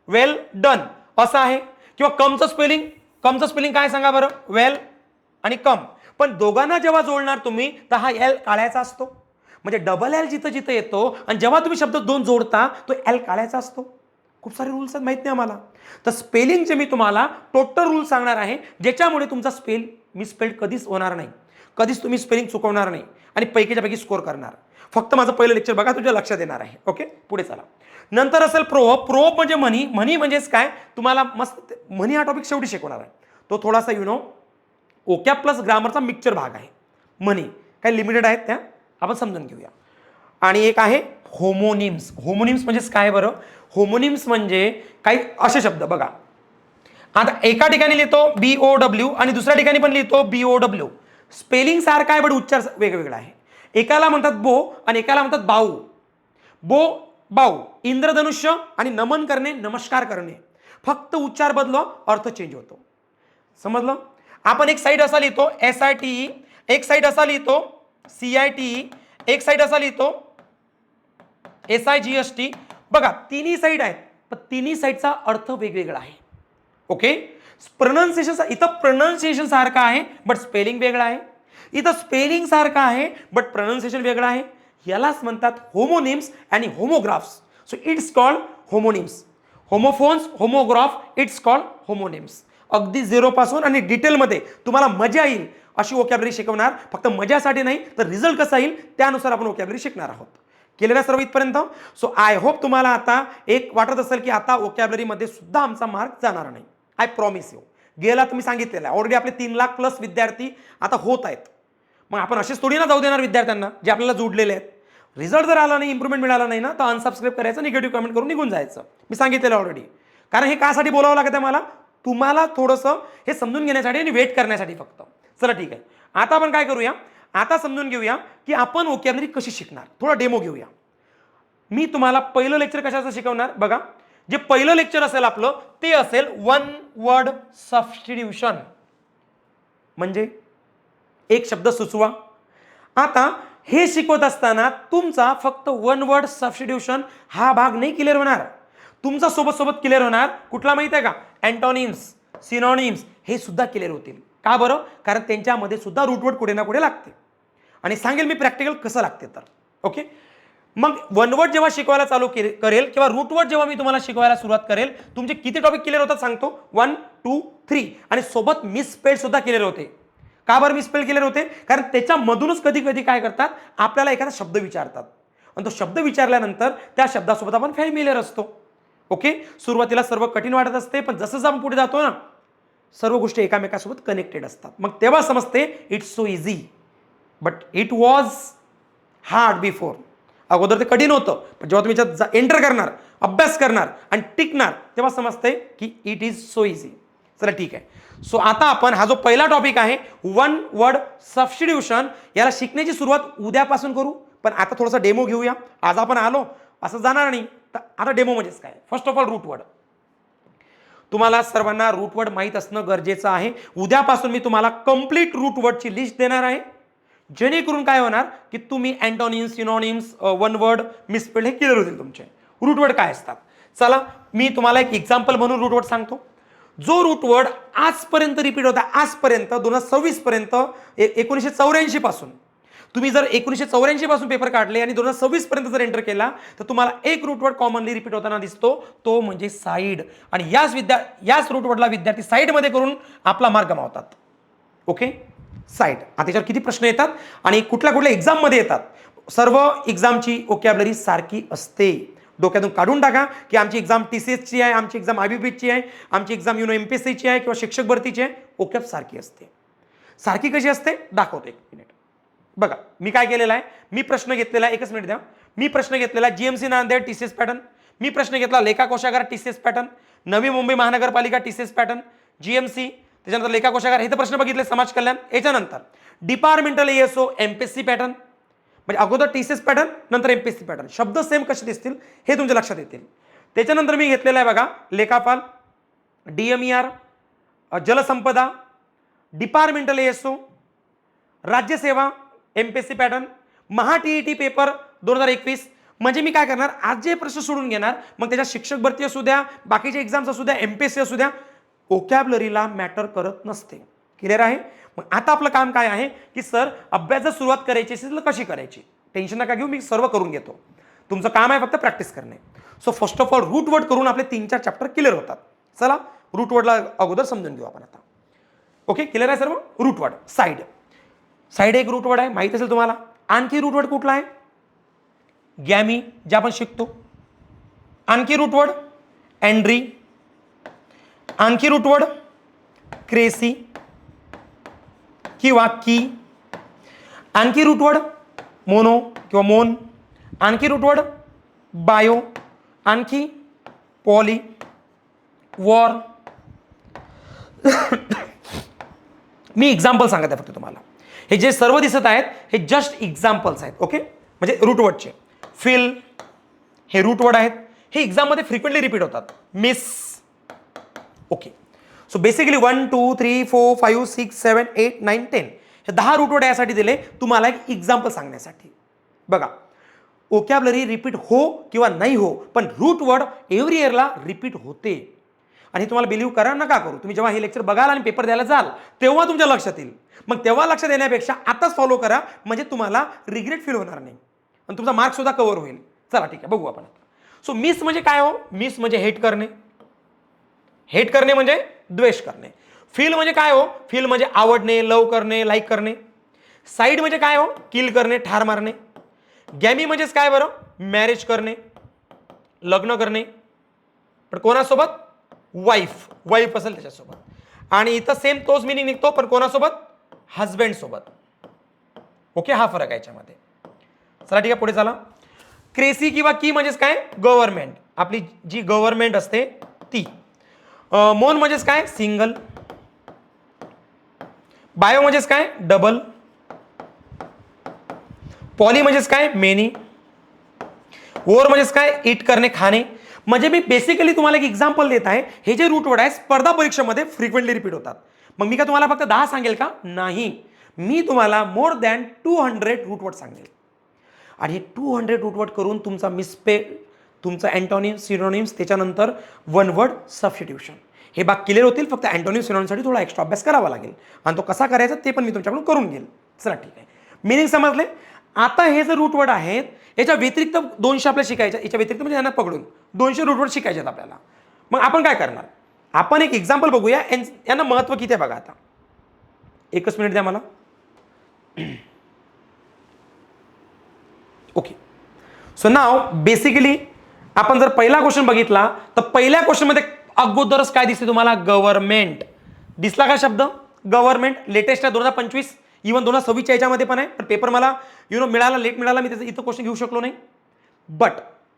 Speaker 1: वेल डन असं आहे, किंवा कमचं स्पेलिंग काय सांगा बरं, वेल आणि कम. पण दोघांना जेव्हा जोडणार तुम्ही तर हा एल काळ्याचा असतो, म्हणजे डबल एल जिथं जिथं येतो आणि जेव्हा तुम्ही शब्द दोन जोडता तो एल काळ्याचा असतो. खूप सारे रूल्स आहेत, माहित नाही आम्हाला. तर स्पेलिंगचे मी तुम्हाला टोटल रूल सांगणार आहे, ज्याच्यामुळे तुमचा मिसस्पेल्ड कधीच होणार नाही, कधीच तुम्ही स्पेलिंग चुकवणार नाही आणि पैकीच्या पैकी स्कोर करणार. फक्त माझं पहिलं लेक्चर बघा, तुझ्या लक्षात येणार आहे. ओके, पुढे चला. नंतर असेल प्रोव्हर्ब. प्रोव्हर्ब म्हणजे म्हणी म्हणजेच काय, तुम्हाला मस्त म्हणी हा टॉपिक शेवटी शिकवणार आहे. तो थोडासा ओकॅब प्लस ग्रामरचा मिक्सचर भाग आहे. म्हणी काही लिमिटेड आहेत त्या आपण समजून घेऊया. आणि एक आहे होमोनिम्स. होमोनिम्स म्हणजेच काय बरं, होमोनिम्स म्हणजे काही असे शब्द बघा. आता एका ठिकाणी लिहितो BOW आणि दुसऱ्या ठिकाणी पण लिहितो BOW. स्पेलिंग सारखा आहे, पण उच्चार वेगवेगळा आहे. एकाला म्हणतात बो आणि एकाला म्हणतात बाऊ. बाऊ इंद्रधनुष्य आणि नमन करणे, नमस्कार करणे. फक्त उच्चार बदलो, अर्थ चेंज होतो. समजलं. आपण एक साईड असा लिहितो SITE, एक साईड असा लिहितो CITE, एक साईड असा लिहितो SIGST. बघा तिन्ही साईड आहेत, पण तिन्ही साईडचा अर्थ वेगवेगळा आहे. ओके, इथं प्रोनाउन्सिएशन सारखा आहे बट स्पेलिंग वेगळा आहे, इथं स्पेलिंग सारखा आहे बट प्रोनाउन्सिएशन वेगळा आहे. यालाच म्हणतात होमोनिम्स आणि homographs. So it's called homonyms. Homophones, homograph, it's called homonyms. अगदी झिरो पासून आणि डिटेलमध्ये तुम्हाला मजा येईल अशी वोकॅब्युलरी शिकवणार. फक्त मजासाठी नाही, तर रिझल्ट कसा येईल त्यानुसार आपण वोकॅब्युलरी शिकणार आहोत. केलेल्या सर्व इथपर्यंत. सो आय होप तुम्हाला आता एक वाटत असेल की आता वोकॅब्युलरीमध्ये सुद्धा आमचा मार्क जाणार नाही. I promise you. गेला तुम्ही सांगितलेलं आहे ऑलरेडी आपले 3,00,000+ विद्यार्थी आता होत आहेत. मग आपण असेच थोडी ना जाऊ देणार विद्यार्थ्यांना जे आपल्याला जोडलेले आहेत. रिझल्ट जर आला नाही, इम्प्रूव्हमेंट मिळाला नाही ना, तर अनसबस्क्राईब करायचं, निगेटिव्ह कमेंट करून निघून जायचं. मी सांगितलेलं ऑलरेडी. कारण हे कासाठी बोलावं लागतं मला, तुम्हाला थोडंसं हे समजून घेण्यासाठी आणि वेट करण्यासाठी फक्त. चला ठीक आहे, आता आपण काय करूया, आता समजून घेऊया की आपण वोकॅब्युलरी कशी शिकणार. थोडा डेमो घेऊया. मी तुम्हाला पहिलं लेक्चर कशाचं शिकवणार बघा. जे पहिलं लेक्चर असेल आपलं ते असेल वन वर्ड सबस्टिट्यूशन, म्हणजे एक शब्द सुचवा. आता हे शिकवत असताना तुमचा फक्त वन वर्ड सबस्टिट्यूशन हा भाग नाही क्लिअर होणार, तुमचा सोबत क्लिअर होणार कुठला माहिती आहे का, अँटोनिम्स, सिनोनिम्स हे सुद्धा क्लिअर होतील. का बरं, कारण त्यांच्यामध्ये सुद्धा रूटवर्ड कुठे ना कुठे लागते आणि सांगेल मी प्रॅक्टिकल कसं लागते तर. ओके, मग वनवर्ड जेव्हा शिकवायला चालू करेल किंवा रूटवर्ड जेव्हा मी तुम्हाला शिकवायला सुरुवात करेल, तुमचे किती टॉपिक क्लिअर होतात सांगतो, 1, 2, 3 आणि सोबत मिसस्पेल्ड सुद्धा क्लिअर होते. का बरं मिसस्पेल्ड क्लिअर होते, कारण त्याच्यामधूनच कधी कधी काय करतात, आपल्याला एखादा शब्द विचारतात आणि तो शब्द विचारल्यानंतर त्या शब्दासोबत आपण फॅमिलियर असतो. ओके, सुरुवातीला सर्व कठीण वाटत असते, पण जसं आपण पुढे जातो ना सर्व गोष्टी एकामेकासोबत कनेक्टेड असतात. मग तेव्हा समजते it's so easy but it was hard before. अगोदर ते कठीण होतं, पण जेव्हा तुम्ही त्यात एंटर करणार, अभ्यास करणार आणि टिकणार, तेव्हा समजते की इट इज सो इझी. चला ठीक आहे. सो आता आपण हा जो पहिला टॉपिक आहे वन वर्ड सबस्टिट्यूशन, याला शिकण्याची सुरुवात उद्यापासून करू. पण आता थोडासा डेमो घेऊया. आज आपण आलो असं जाणार नाही, तर आता डेमो म्हणजेच काय. First of all रूटवर्ड. तुम्हाला सर्वांना रूटवर्ड माहीत असणं गरजेचं आहे. उद्यापासून मी तुम्हाला कंप्लीट रूटवर्डची लिस्ट देणार आहे, जेणेकरून काय होणार की तुम्ही antonyms, synonyms, one word, misspelled हे क्लिअर होतील तुमचे. रूटवर्ड काय असतात चला मी तुम्हाला एक एक्झाम्पल म्हणून रूटवर्ड सांगतो. जो रूटवर्ड आजपर्यंत रिपीट होता, आजपर्यंत 2026 पर्यंत, 1984 पासून, तुम्ही जर 1984 पासून पेपर काढले आणि 2026 पर्यंत जर एंटर केला तर तुम्हाला एक रूटवर्ड कॉमनली रिपीट होताना दिसतो, तो म्हणजे साईड. आणि याच रूटवर्डला विद्यार्थी साईडमध्ये करून आपला मार्ग गमावतात. Okay, side. आता त्याच्यावर किती प्रश्न येतात आणि कुठल्या कुठल्या एक्झाममध्ये येतात, सर्व एक्झामची वोकॅब्युलरी सारखी असते. डोक्यातून काढून टाका की आमची एक्झाम TCSची आहे, आमची एक्झाम IBPची आहे, आमची एक्झाम MPSCची आहे किंवा शिक्षक भरतीची आहे. वोकॅब सारखी असते. सारखी कशी असते दाखवतो, एक मिनिट बघा. मी काय केलेलं आहे, मी प्रश्न घेतलेला आहे, एकच मिनिट द्या. मी प्रश्न घेतलेला GMC नांदेड TCS पॅटर्न, मी प्रश्न घेतला लेखा कोशागार TCS पॅटर्न, नवी मुंबई महानगरपालिका TCS पॅटर्न, GMC, त्याच्यानंतर लेखा कोशागार हे तर प्रश्न बघितले, समाज कल्याण. याच्यानंतर डिपार्टमेंटल ASO MPSC पॅटर्न, म्हणजे अगोदर TCS पॅटर्न नंतर MPSC पॅटर्न, शब्द सेम कसे दिसतील हे तुमच्या लक्षात येतील. त्याच्यानंतर मी घेतलेला आहे बघा लेखापाल, DMER, जलसंपदा, डिपार्टमेंटल ASO, राज्यसेवा, MPSC पॅटर्न, महा TET पेपर 2021. म्हणजे मी काय करणार, आज जे प्रश्न सोडून घेणार, मग त्याच्या शिक्षक भरती असू द्या, बाकीचे एक्झाम्स असू द्या, MPSC असू द्या, व्होकॅब्युलरीला मॅटर करत नसते. क्लिअर आहे. मग आता आपलं काम काय आहे की सर अभ्यास जर सुरुवात करायची असेल तर कशी करायची, टेन्शन नका घेऊ, मी सर्व करून घेतो. तुमचं काम आहे फक्त प्रॅक्टिस करणे. So first of all root word करून आपले 3-4 चॅप्टर क्लिअर होतात. चला रूट वर्डला अगोदर समजून घेऊ आपण आता. ओके, क्लिअर आहे सर्व. रूट वर्ड साईड, साईड एक रूट वर्ड आहे, माहित असेल तुम्हाला. आणखी रूट वर्ड कुठला आहे, गॅमी जे आपण शिकतो. आणखी रूट वर्ड एंड्री, आणखी रूट वर्ड क्रेसी किंवा की, आणखी रूट वर्ड मोनो किंवा मोन, आणखी रूट वर्ड बायो, आणखी पॉली, वॉर. मी एक्झाम्पल सांगत आहे फक्त तुम्हाला. हे जे सर्व दिसत आहेत हे जस्ट एक्झाम्पल्स आहेत. ओके, म्हणजे रूट वर्डचे. फिल हे रूट वर्ड आहेत, हे एक्झाममध्ये फ्रिक्वेंटली रिपीट होतात. मिस. ओके, सो बेसिकली 1 2 3 4 5 6 7 8 9 10 हे 10 रूट वर्ड यासाठी दिले तुम्हाला एक एक्झाम्पल सांगण्यासाठी. बघा व्होकॅब्युलरी रिपीट हो किंवा नाही हो, पण रूट वर्ड एव्हरी इयरला रिपीट होते. आणि तुम्हाला बिलीव्ह करा नका करू, तुम्ही जेव्हा हे लेक्चर बघाल आणि पेपर द्यायला जाल तेव्हा तुमच्या लक्षात येईल. मग तेव्हा लक्षात येण्यापेक्षा आताच फॉलो करा, म्हणजे तुम्हाला रिग्रेट फील होणार नाही आणि तुमचा मार्क सुद्धा कव्हर होईल. चला ठीक आहे, बघू आपण आता. सो मिस म्हणजे काय हो, मिस म्हणजे हेट करणे, हेट करणे म्हणजे द्वेष करणे. फील म्हणजे काय हो, फील म्हणजे आवडणे, लव करणे, लाईक करणे. साईड म्हणजे काय हो, किल करणे, ठार मारणे. गॅमी म्हणजेच काय बरं, मॅरेज करणे, लग्न करणे, पण कोणासोबत, वाईफ, वाईफ असेल त्याच्यासोबत. आणि इथं सेम तोच मिनिंग निघतो, पण कोणासोबत, हजबंड सोबत. ओके, हा फरक आहे याच्यामध्ये. चला ठीक आहे, पुढे चला. क्रेसी किंवा की म्हणजेच काय, गव्हर्नमेंट, आपली जी गव्हर्नमेंट असते ती. मोन म्हणजेच काय, सिंगल. बायो म्हणजेच काय, डबल. पॉली म्हणजेच काय, मेनी. वोर म्हणजेच काय, इट करणे, खाणे. म्हणजे मी बेसिकली तुम्हाला एक एक्झाम्पल देत आहे. हे जे रूट वर्ड आहे स्पर्धा परीक्षेमध्ये फ्रिक्वेंटली रिपीट होतात. मग मी काय तुम्हाला फक्त 10 सांगेल का, नाही, मी तुम्हाला मोर दॅन 200 रूट वर्ड सांगेल. आणि हे 200 रूट वर्ड करून तुमचा मिसपे, तुमचा अँटोनिम, सिनोनिम्स, त्याच्यानंतर वन वर्ड सबस्टिट्यूशन, हे बाग क्लिअर होतील. फक्त अँटोनिम सिनोनिमसाठी थोडा एक्स्ट्रा अभ्यास करावा लागेल आणि तो कसा करायचा ते पण मी तुमच्याकडून करून घेईल. चला ठीक आहे, मिनिंग समजले. आता हे जे रूट वर्ड आहेत याच्या व्यतिरिक्त 200 आपल्याला शिकायच्या, याच्या व्यतिरिक्त म्हणजे यांना पकडून 200 रूट वर्ड शिकायचे आहेत आपल्याला. मग आपण काय करणार, आपण एक एक्झाम्पल बघूया, यांना महत्व किती आहे बघा. आता एकच मिनिट द्या मला. ओके, सो नाव बेसिकली आपण जर पहिला क्वेश्चन बघितला तर पहिल्या क्वेश्चनमध्ये अगोदरच काय दिसते तुम्हाला, गव्हर्नमेंट दिसला का शब्द, गव्हर्नमेंट. लेटेस्ट आहे 2025, इव्हन 2026 याच्यामध्ये पण आहे, पण पेपर मला मिळाला, लेट मिळाला, मी त्याचं इथं क्वेश्चन घेऊ शकलो नाही. बट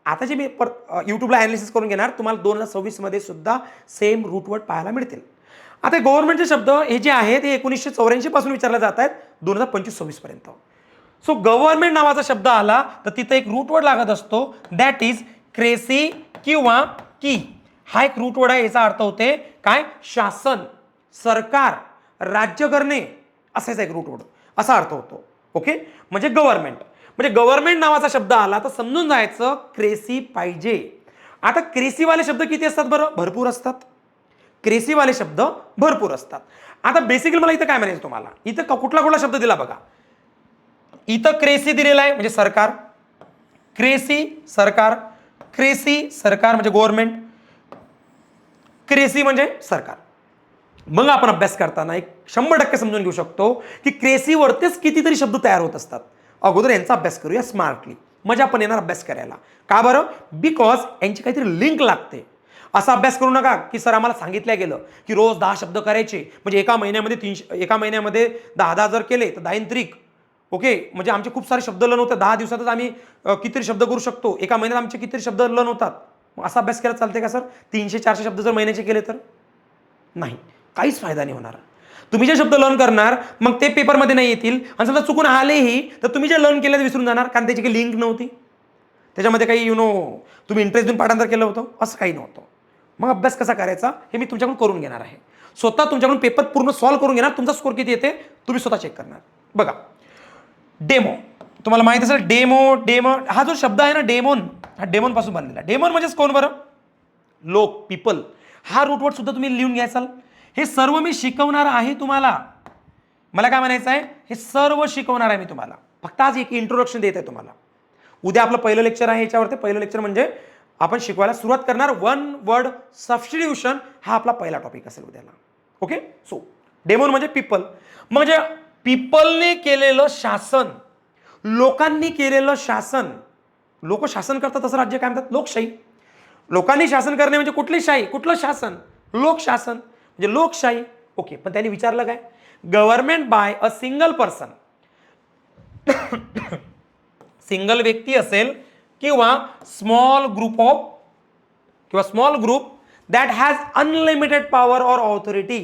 Speaker 1: आता जे मी यूट्यूबला ॲनालिसिस करून घेणार, तुम्हाला 2026 मध्ये सुद्धा सेम रूट वर्ड पाहायला मिळतील. आता गव्हर्नमेंटचे शब्द हे जे आहेत हे 1984 पासून विचारले जात आहेत 2025-26 पर्यंत. सो गव्हर्नमेंट नावाचा शब्द आला तर तिथं एक रूट वर्ड लागत असतो, दॅट इज क्रेसी किंवा की. हा एक रूट वर्ड आहे, याचा अर्थ होते काय, शासन, सरकार, राज्य करणे, असाच एक रूट वर्ड, असा अर्थ होतो. ओके, म्हणजे गव्हर्नमेंट, म्हणजे गव्हर्नमेंट नावाचा शब्द आला तर समजून जायचं क्रेसी पाहिजे. आता क्रेसीवाले शब्द किती असतात बरं, भरपूर असतात. क्रेसीवाले शब्द भरपूर असतात. आता बेसिकली मला इथं काय म्हणायचं तुम्हाला, इथं कुठला कुठला शब्द दिला बघा. इथं क्रेसी दिलेला आहे म्हणजे सरकार, क्रेसी सरकार, क्रेसी सरकार म्हणजे गव्हर्नमेंट, क्रेसी म्हणजे सरकार. मग आपण अभ्यास करताना एक 100% समजून घेऊ शकतो की क्रेसीवरतीच कितीतरी शब्द तयार होत असतात. अगोदर यांचा अभ्यास करूया स्मार्टली, मजा पण येणार अभ्यास करायला. का बरं, बिकॉज यांची काहीतरी लिंक लागते. असा अभ्यास करू नका की सर आम्हाला सांगितलं गेलं की रोज 10 शब्द करायचे, म्हणजे एका महिन्यामध्ये 10 जर केले तर 10 त्रिक. ओके, म्हणजे आमचे खूप सारे शब्द लर्न होतात. 10 दिवसातच आम्ही कितीतरी शब्द करू शकतो, एका महिन्यात आमचे कितीतरी शब्द लर्न होतात. मग असा अभ्यास केला चालते का सर, 300-400 शब्द जर महिन्याचे केले तर नाही, काहीच फायदा नाही होणार. तुम्ही जे शब्द लर्न करणार मग ते पेपरमध्ये नाही येतील आणि समजा चुकून आलेही तर तुम्ही जे लर्न केलं ते विसरून जाणार, कारण त्याची काही लिंक नव्हती त्याच्यामध्ये, काही तुम्ही इंटरेस्ट देऊन पाठांतर केलं होतं असं काही नव्हतं. मग अभ्यास कसा करायचा हे मी तुमच्याकडून करून घेणार आहे. स्वतः तुमच्याकडून पेपर पूर्ण सॉल्व्ह करून घेणार, तुमचा स्कोर किती येते तुम्ही स्वतः चेक करणार. बघा डेमो, तुम्हाला माहित असेल डेमो हा जो शब्द आहे ना डेमोन, हा डेमोन पासून बनलेला. डेमोन म्हणजेच कोण बरं? लोक, पीपल. हा रूटवर्ड सुद्धा तुम्ही लिहून घ्यायचाल. हे सर्व मी शिकवणार आहे तुम्हाला. मला काय म्हणायचं आहे, हे सर्व शिकवणार आहे मी तुम्हाला. फक्त आज एक इंट्रोडक्शन देत आहे तुम्हाला. उद्या आपलं पहिलं लेक्चर आहे याच्यावरती. पहिलं लेक्चर म्हणजे आपण शिकवायला सुरुवात करणार वन वर्ड सबस्टिट्यूशन, हा आपला पहिला टॉपिक असेल उद्याला. ओके. सो डेमोन म्हणजे पीपल, म्हणजे पीपलने केलेलं शासन, लोकांनी केलेलं शासन. लोक शासन करतात तसं राज्य काय म्हणतात? लोकशाही. लोकांनी शासन करणे म्हणजे कुठली शाही, कुठलं शासन? लोकशासन म्हणजे लोकशाही. ओके. पण त्यांनी विचारलं काय? Government by a single person, single व्यक्ती असेल किंवा small group that has unlimited power or authority.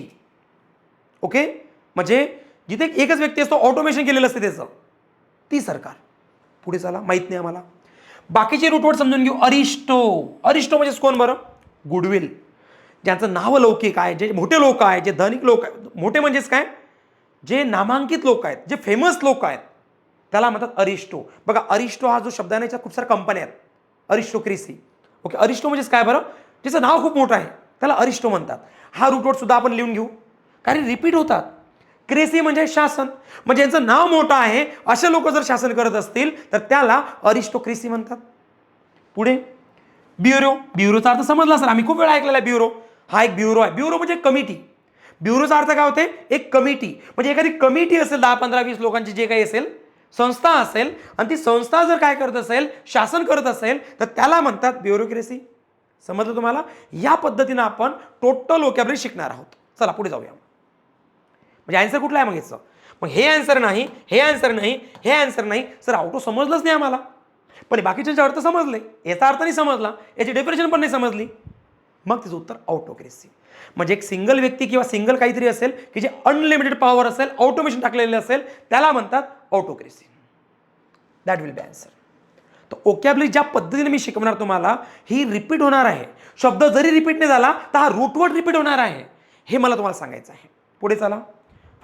Speaker 1: Okay. म्हणजे जिथे एकच व्यक्ती असतो, ऑटोमेशन केलेलं असते त्याचं, ती सरकार. पुढे चला, माहित नाही आम्हाला. बाकीचे रूटवर्ड समजून घेऊ. अरिस्टो. अरिस्टो म्हणजे कोण बरं? गुडविल. ज्यांचं नाव लौकिक आहे, जे मोठे लोक आहेत, जे धनिक लोक आहेत. मोठे म्हणजेच काय? जे नामांकित लोक आहेत, जे फेमस लोक आहेत, त्याला म्हणतात अरिस्टो. बघा अरिस्टो हा जो शब्द आहे ना, खूप साऱ्या कंपन्या आहेत. अरिस्टोक्रेसी. ओके. अरिस्टो म्हणजेच काय बरं? ज्याचं नाव खूप मोठं आहे त्याला अरिस्टो म्हणतात. हा रूटवर्ड सुद्धा आपण लिहून घेऊ, कारण रिपीट होतात. क्रेसी म्हणजे शासन, म्हणजे यांचं नाव मोठं आहे असे लोक जर शासन करत असतील तर त्याला अरिस्टोक्रेसी म्हणतात. पुढे ब्युरो. ब्युरोचा अर्थ समजला सर, आम्ही खूप वेळा ऐकलेला आहे. ब्युरो हा एक ब्युरो आहे. ब्युरो म्हणजे कमिटी. ब्युरोचा अर्थ काय होते? एक कमिटी. म्हणजे एखादी कमिटी असेल 10, 15, 20 लोकांची, जे काही असेल, संस्था असेल, आणि ती संस्था जर काय करत असेल, शासन करत असेल, तर त्याला म्हणतात ब्युरोक्रेसी. समजलं तुम्हाला? या पद्धतीनं आपण टोटल व्होकॅब्युलरी शिकणार आहोत. चला पुढे जाऊया. म्हणजे आन्सर कुठला आहे मग याचं? मग हे आन्सर नाही, हे आन्सर नाही, हे आन्सर नाही सर, ऑटो समजलंच नाही आम्हाला. पण बाकीचे अर्थ समजले, याचा अर्थ नाही समजला, याची डेफिनेशन पण नाही समजली, मग तिचं उत्तर ऑटोक्रेसी. म्हणजे एक सिंगल व्यक्ती किंवा सिंगल काहीतरी असेल की जे अनलिमिटेड पॉवर असेल, ऑटोमेशन टाकलेलं असेल, त्याला म्हणतात autocracy. That will be answer. तर व्होकॅब्युलरी ज्या पद्धतीने मी शिकवणार तुम्हाला, ही रिपीट होणार आहे. शब्द जरी रिपीट नाही झाला तर हा रूटवर्ड रिपीट होणार आहे, हे मला तुम्हाला सांगायचं आहे. पुढे चला.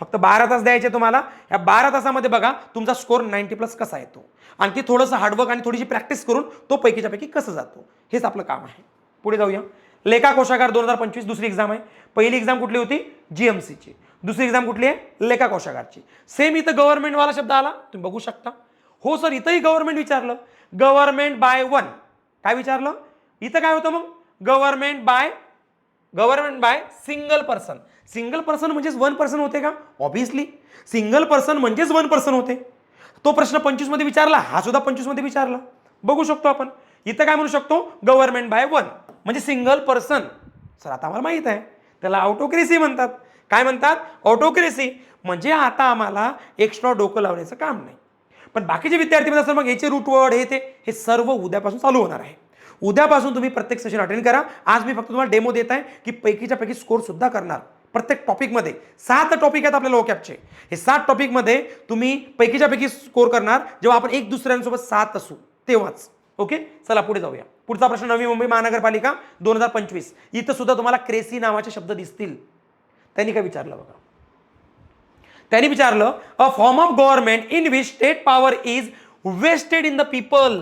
Speaker 1: फक्त 12 तास द्यायचे तुम्हाला. या 12 तासामध्ये बघा तुमचा स्कोर 90+ कसा येतो, आणखी थोडंसं हार्डवर्क आणि थोडीशी प्रॅक्टिस करून तो पैकीच्या पैकी कसं जातो, हेच आपलं काम आहे. पुढे जाऊया. लेखा कोशागार 2025 दुसरी एक्झाम आहे. पहिली एक्झाम कुठली होती? जीएमसीची. दुसरी एक्झाम कुठली आहे? लेखा कोशागारची. सेम इथं गव्हर्नमेंटवाला शब्द आला, तुम्ही बघू शकता. हो सर, इथंही गव्हर्नमेंट विचारलं. Government by one. काय विचारलं? इथं काय होतं मग? Government by single person. Single person म्हणजेच वन पर्सन होते का? ऑब्व्हियसली सिंगल पर्सन म्हणजेच वन पर्सन होते. तो प्रश्न 25 मध्ये विचारला, हा सुद्धा 25 मध्ये विचारला. बघू शकतो आपण. इथं काय म्हणू शकतो? गव्हर्नमेंट बाय वन म्हणजे सिंगल पर्सन. सर आता आम्हाला माहित आहे, त्याला ऑटोक्रेसी म्हणतात. काय म्हणतात? ऑटोक्रेसी. म्हणजे आता आम्हाला एक्स्ट्रा डोकं लावण्याचं काम नाही. पण बाकीचे विद्यार्थी म्हणतात मग याचे रूटवर्ड हे सर्व उद्यापासून चालू होणार आहे. उद्यापासून तुम्ही प्रत्येक सेशन अटेंड करा. आज मी फक्त तुम्हाला डेमो देत आहे की पैकीच्या पैकी स्कोर सुद्धा करणार. प्रत्येक टॉपिकमध्ये 7 टॉपिक आहेत आपल्या व्होकॅबचे. हे 7 टॉपिकमध्ये तुम्ही पैकीच्या पैकी स्कोर करणार जेव्हा आपण एक दुसऱ्यांसोबत साथ असू तेव्हाच. ओके. चला पुढे जाऊया. पुढचा प्रश्न नवी मुंबई महानगरपालिका 2025. इथं सुद्धा तुम्हाला क्रेसी नावाचे शब्द दिसतील. त्यांनी काय विचारलं बघा. त्यांनी विचारलं a form of government in which state power is vested in the people.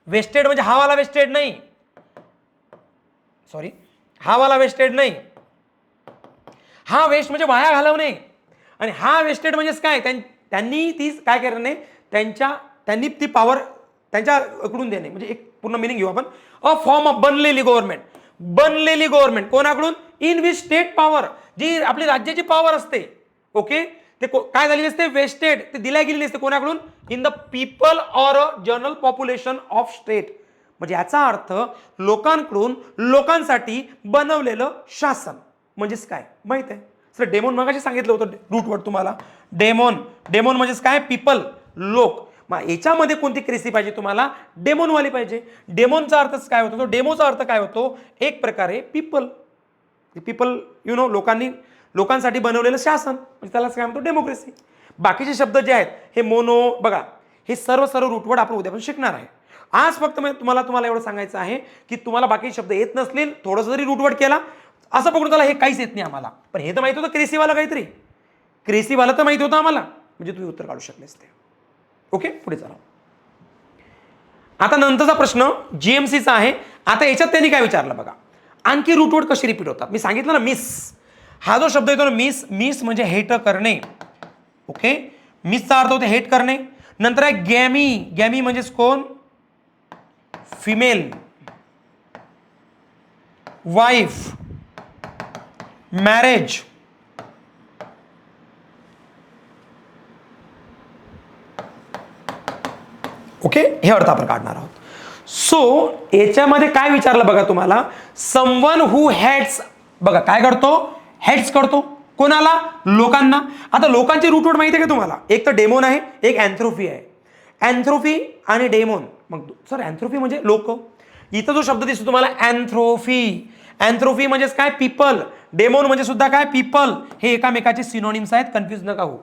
Speaker 1: Vested म्हणजे हा वाला वेस्टेड नाही, सॉरी, हा वाला वेस्टेड नाही. हा वेस्ट म्हणजे वाया घालवणे, आणि हा वेस्टेड म्हणजेच काय? त्यांनी ती काय करणे, त्यांनी ती पॉवर त्यांच्याकडून देणे. म्हणजे एक पूर्ण मिनिंग घेऊ आपण. अ फॉर्म ऑफ बनलेली गव्हर्नमेंट. बनलेली गव्हर्नमेंट कोणाकडून? इन विच स्टेट पॉवर, जी आपली राज्याची पॉवर असते. ओके. ते काय झालेली असते? वेस्टेड. ते दिल्या गेलेली असते कोणाकडून? In the people or a general population of state. म्हणजे याचा अर्थ लोकांकडून लोकांसाठी बनवलेलं शासन. म्हणजेच काय माहित आहे सर? डेमोन मगाशी सांगितलं होतं रूटवर्ड तुम्हाला. डेमोन म्हणजेच काय? पीपल, लोक. मग याच्यामध्ये कोणती क्रेसी पाहिजे तुम्हाला? डेमोनवाली पाहिजे. डेमोनचा अर्थ काय होतो? डेमोचा अर्थ काय होतो? एक प्रकारे पीपल. लोकांनी लोकांसाठी बनवलेलं शासन, म्हणजे त्याला काय म्हणतो डेमोक्रेसी. बाकीचे शब्द जे आहेत हे मोनो, बघा हे सर्व रूटवर्ड आपण उद्यापासून शिकणार आहे. आज फक्त तुम्हाला एवढं सांगायचं आहे की तुम्हाला बाकी शब्द येत नसतील, थोडंसं जरी रूटवर्ड केला असं पकडून त्याला हे काहीच येत नाही आम्हाला, पण हे तर माहित होतं क्रेसीवाला काहीतरी, क्रेसीवाला तर माहित होतं आम्हाला, म्हणजे तुम्ही उत्तर काढू शकलेस ते. ओके, पुढे चला. आता नंतरचा प्रश्न जीएमसीचा आहे. आता याच्यात त्यांनी काय विचारलं बघा, आणखी रूटवर्ड कशी रिपीट होतात. मी सांगितलं ना मिस, हा जो शब्द येतो ना मिस, मिस म्हणजे हेट करणे. ओके, मिसचा अर्थ होते हेट करणे. नंतर आहे गॅमी, गॅमी म्हणजेच कोण, फिमेल, वाईफ, मॅरेज, ओके, हे अर्थ आपण काढणार आहोत. सो याच्यामध्ये काय विचारलं बघा तुम्हाला, समवन हु हेट्स, बघा काय करतो, हेट्स करतो कोणाला, लोकांना. आता लोकांचे रूटवर्ड माहिती आहे का तुम्हाला, एक तर डेमोन आहे, एक अँथ्रोफी आहे. अँथ्रोफी आणि डेमोन, मग सर अँथ्रोफी म्हणजे लोक, इथं जो शब्द दिसतो तुम्हाला अँथ्रोफी, अँथ्रोफी म्हणजेच काय पीपल, डेमोन म्हणजे सुद्धा काय पीपल, हे एकामेकाचे सिनोनिम्स आहेत, कन्फ्युज नका हो,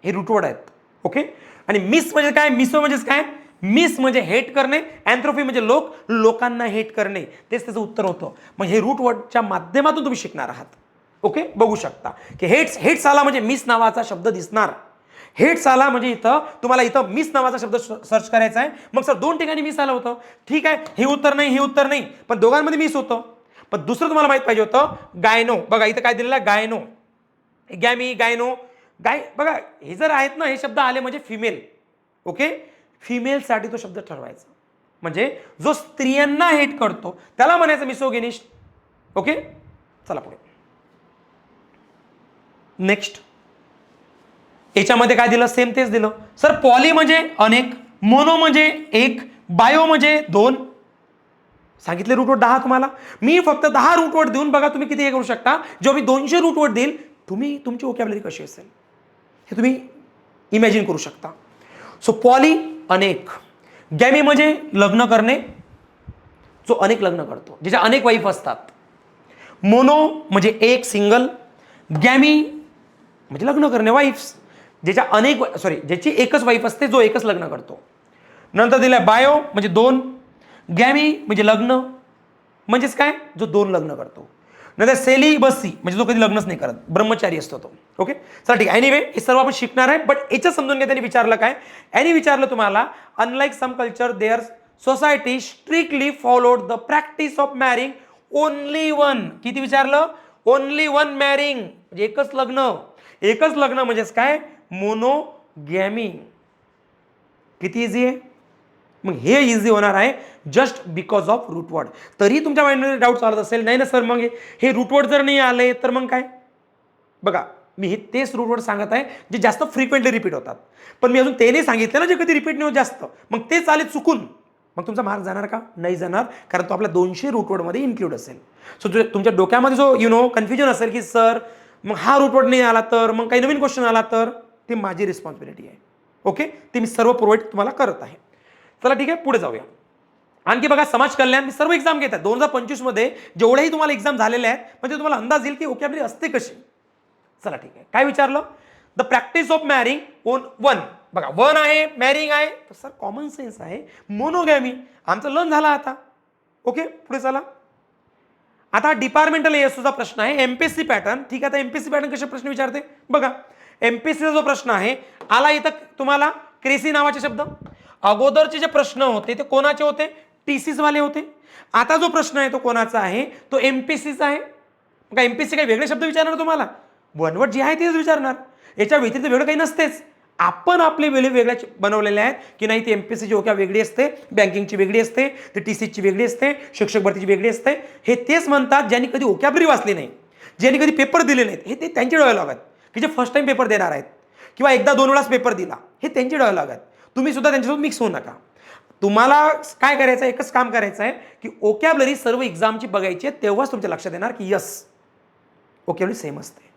Speaker 1: हे रूटवर्ड आहेत. ओके, आणि मिस म्हणजे काय, मिसो म्हणजेच काय, मिस म्हणजे हेट करणे, अँथ्रोफी म्हणजे लोक, लोकांना हेट करणे, तेच त्याचं उत्तर होतं. मग हे रूटवर्डच्या माध्यमातून तुम्ही शिकणार आहात. ओके, बघू शकता की हेट्स आला म्हणजे मिस नावाचा शब्द दिसणार. हेट्स आला म्हणजे इथं तुम्हाला इथं मिस नावाचा शब्द सर्च करायचा आहे. मग सर दोन ठिकाणी मिस आलं होतं, ठीक आहे, हे उत्तर नाही, हे उत्तर नाही, पण दोघांमध्ये मिस होतं. पण दुसरं तुम्हाला माहित पाहिजे होतं गायनो, बघा इथं काय दिलेलं आहे गायनो, गॅमी, गायनो, बघा हे जर आहेत ना, हे शब्द आले म्हणजे फिमेल. ओके, फिमेलसाठी तो शब्द ठरवायचा, म्हणजे जो स्त्रियांना हेट करतो त्याला म्हणायचं मिसोगिनिस्ट. ओके, चला पुढे. नेक्स्ट याच्यामध्ये काय दिलं, सेम तेच दिलं. सर पॉली म्हणजे अनेक, मोनो म्हणजे एक, बायो म्हणजे दोन. सांगितले रूटवर्ड 10 तुम्हाला, मी फक्त 10 रूटवर्ड देऊन बघा तुम्ही किती हे करू शकता. जेव्हा मी 200 रूटवर्ड देईल, तुम्ही तुमची वोकॅब्युलरी कशी असेल हे तुम्ही इमॅजिन करू शकता. सो पॉली अनेक, गॅमी म्हणजे लग्न करणे, जो अनेक लग्न करतो, ज्याच्या अनेक वाईफ असतात. मोनो म्हणजे एक, सिंगल. गॅमी म्हणजे लग्न करणे, वाईफ्स, ज्याच्या ज्याची एकच वाईफ असते, जो एकच लग्न करतो. नंतर दिलं बायो म्हणजे दोन, गॅमी म्हणजे लग्न म्हणजेच काय, जो दोन लग्न करतो. नंतर सेलिबसी म्हणजे जो कधी लग्नच नाही करत, ब्रह्मचारी असतो तो. ओके, चला ठीक आहे. एनिवे हे सर्व आपण शिकणार आहे, बट याचं समजून घ्या. त्यांनी विचारलं काय, यांनी विचारलं तुम्हाला, unlike some culture their society strictly followed the practice of marrying only one. किती विचारलं, ओनली वन मॅरिंग म्हणजे एकच लग्न. एकच लग्न म्हणजेच काय, मोनोगॅमी. किती इझी आहे. मग हे इझी होणार आहे जस्ट बिकॉज ऑफ रूटवर्ड. तरी तुमच्या माइंडमध्ये डाऊट चालत असेल, नाही ना सर मग हे रूटवर्ड जर नाही आले तर मग काय. बघा मी हे तेच रूटवर्ड सांगत आहे जे जास्त फ्रिक्वेंटली रिपीट होतात, पण मी अजून ते नाही सांगितलं ना जे कधी रिपीट नाही होत जास्त, मग तेच आले चुकून, मग तुमचा मार्क जाणार का, नाही जाणार, कारण तो आपल्या 200 रूटवर्डमध्ये इन्क्लूड असेल. सो तुमच्या डोक्यामध्ये जो कन्फ्युजन असेल की सर मग हा रूटवर्ड नाही आला तर, मग काही नवीन क्वेश्चन आला तर, ती माझी रिस्पॉन्सिबिलिटी आहे. ओके, ते मी सर्व प्रोव्हाइड तुम्हाला करत आहे. चला ठीक आहे, पुढे जाऊया. आणखी बघा समाज कल्याण, मी सर्व एक्झाम घेतात 2025 मध्ये जेवढेही तुम्हाला एक्झाम झालेले आहेत, म्हणजे तुम्हाला अंदाज येईल की वोकॅब्युलरी असते कशी. चला ठीक आहे, काय विचारलं, the practice of marrying on one. बघा वन आहे, मॅरिंग आहे, तर सर कॉमन सेन्स आहे, मोनोगॅमी. आमचं लर्न झाला आता. ओके, पुढे चला. आता डिपार्टमेंटल एएसओचा प्रश्न आहे, एमपीएससी पॅटर्न. ठीक आहे, आता एमपीएससी पॅटर्न कसे प्रश्न विचारते बघा. एमपीएससीचा जो प्रश्न आहे आला इथं तुम्हाला क्रेसी नावाचे शब्द. अगोदरचे जे प्रश्न होते ते कोणाचे होते, टीसीस वाले होते. आता जो प्रश्न आहे तो कोणाचा आहे, तो एमपीएससीचा आहे. का एमपीएससी काही वेगळे शब्द विचारणार तुम्हाला, वनवर्ड जे आहे तेच विचारणार, याच्या व्यतिरिक्त वेगळं काही नसतेच. आपण आपले वेगळ्या बनवलेले आहेत की नाही, ती एमपीएससीची ओक्या वेगळी असते, बँकिंगची वेगळी असते, ती टीसीची वेगळी असते, शिक्षक भरतीची वेगळी असते. हे तेच म्हणतात ज्यांनी कधी ओकॅबरी वाचली नाही, ज्यांनी कधी पेपर दिले नाहीत, हे ते त्यांचे डायलॉग आहेत. की जे फर्स्ट टाइम पेपर देणार आहेत किंवा एकदा 2 वेळाच पेपर दिला, हे त्यांचे डायलॉग आहेत. तुम्ही सुद्धा त्यांच्यासोबत मिक्स होऊ नका. तुम्हाला काय करायचं आहे, एकच काम करायचं आहे की ओकॅबलरी सर्व एक्झामची बघायची आहे, तेव्हाच तुमच्या लक्षात येणार की यस ओकॅबलरी सेम असते,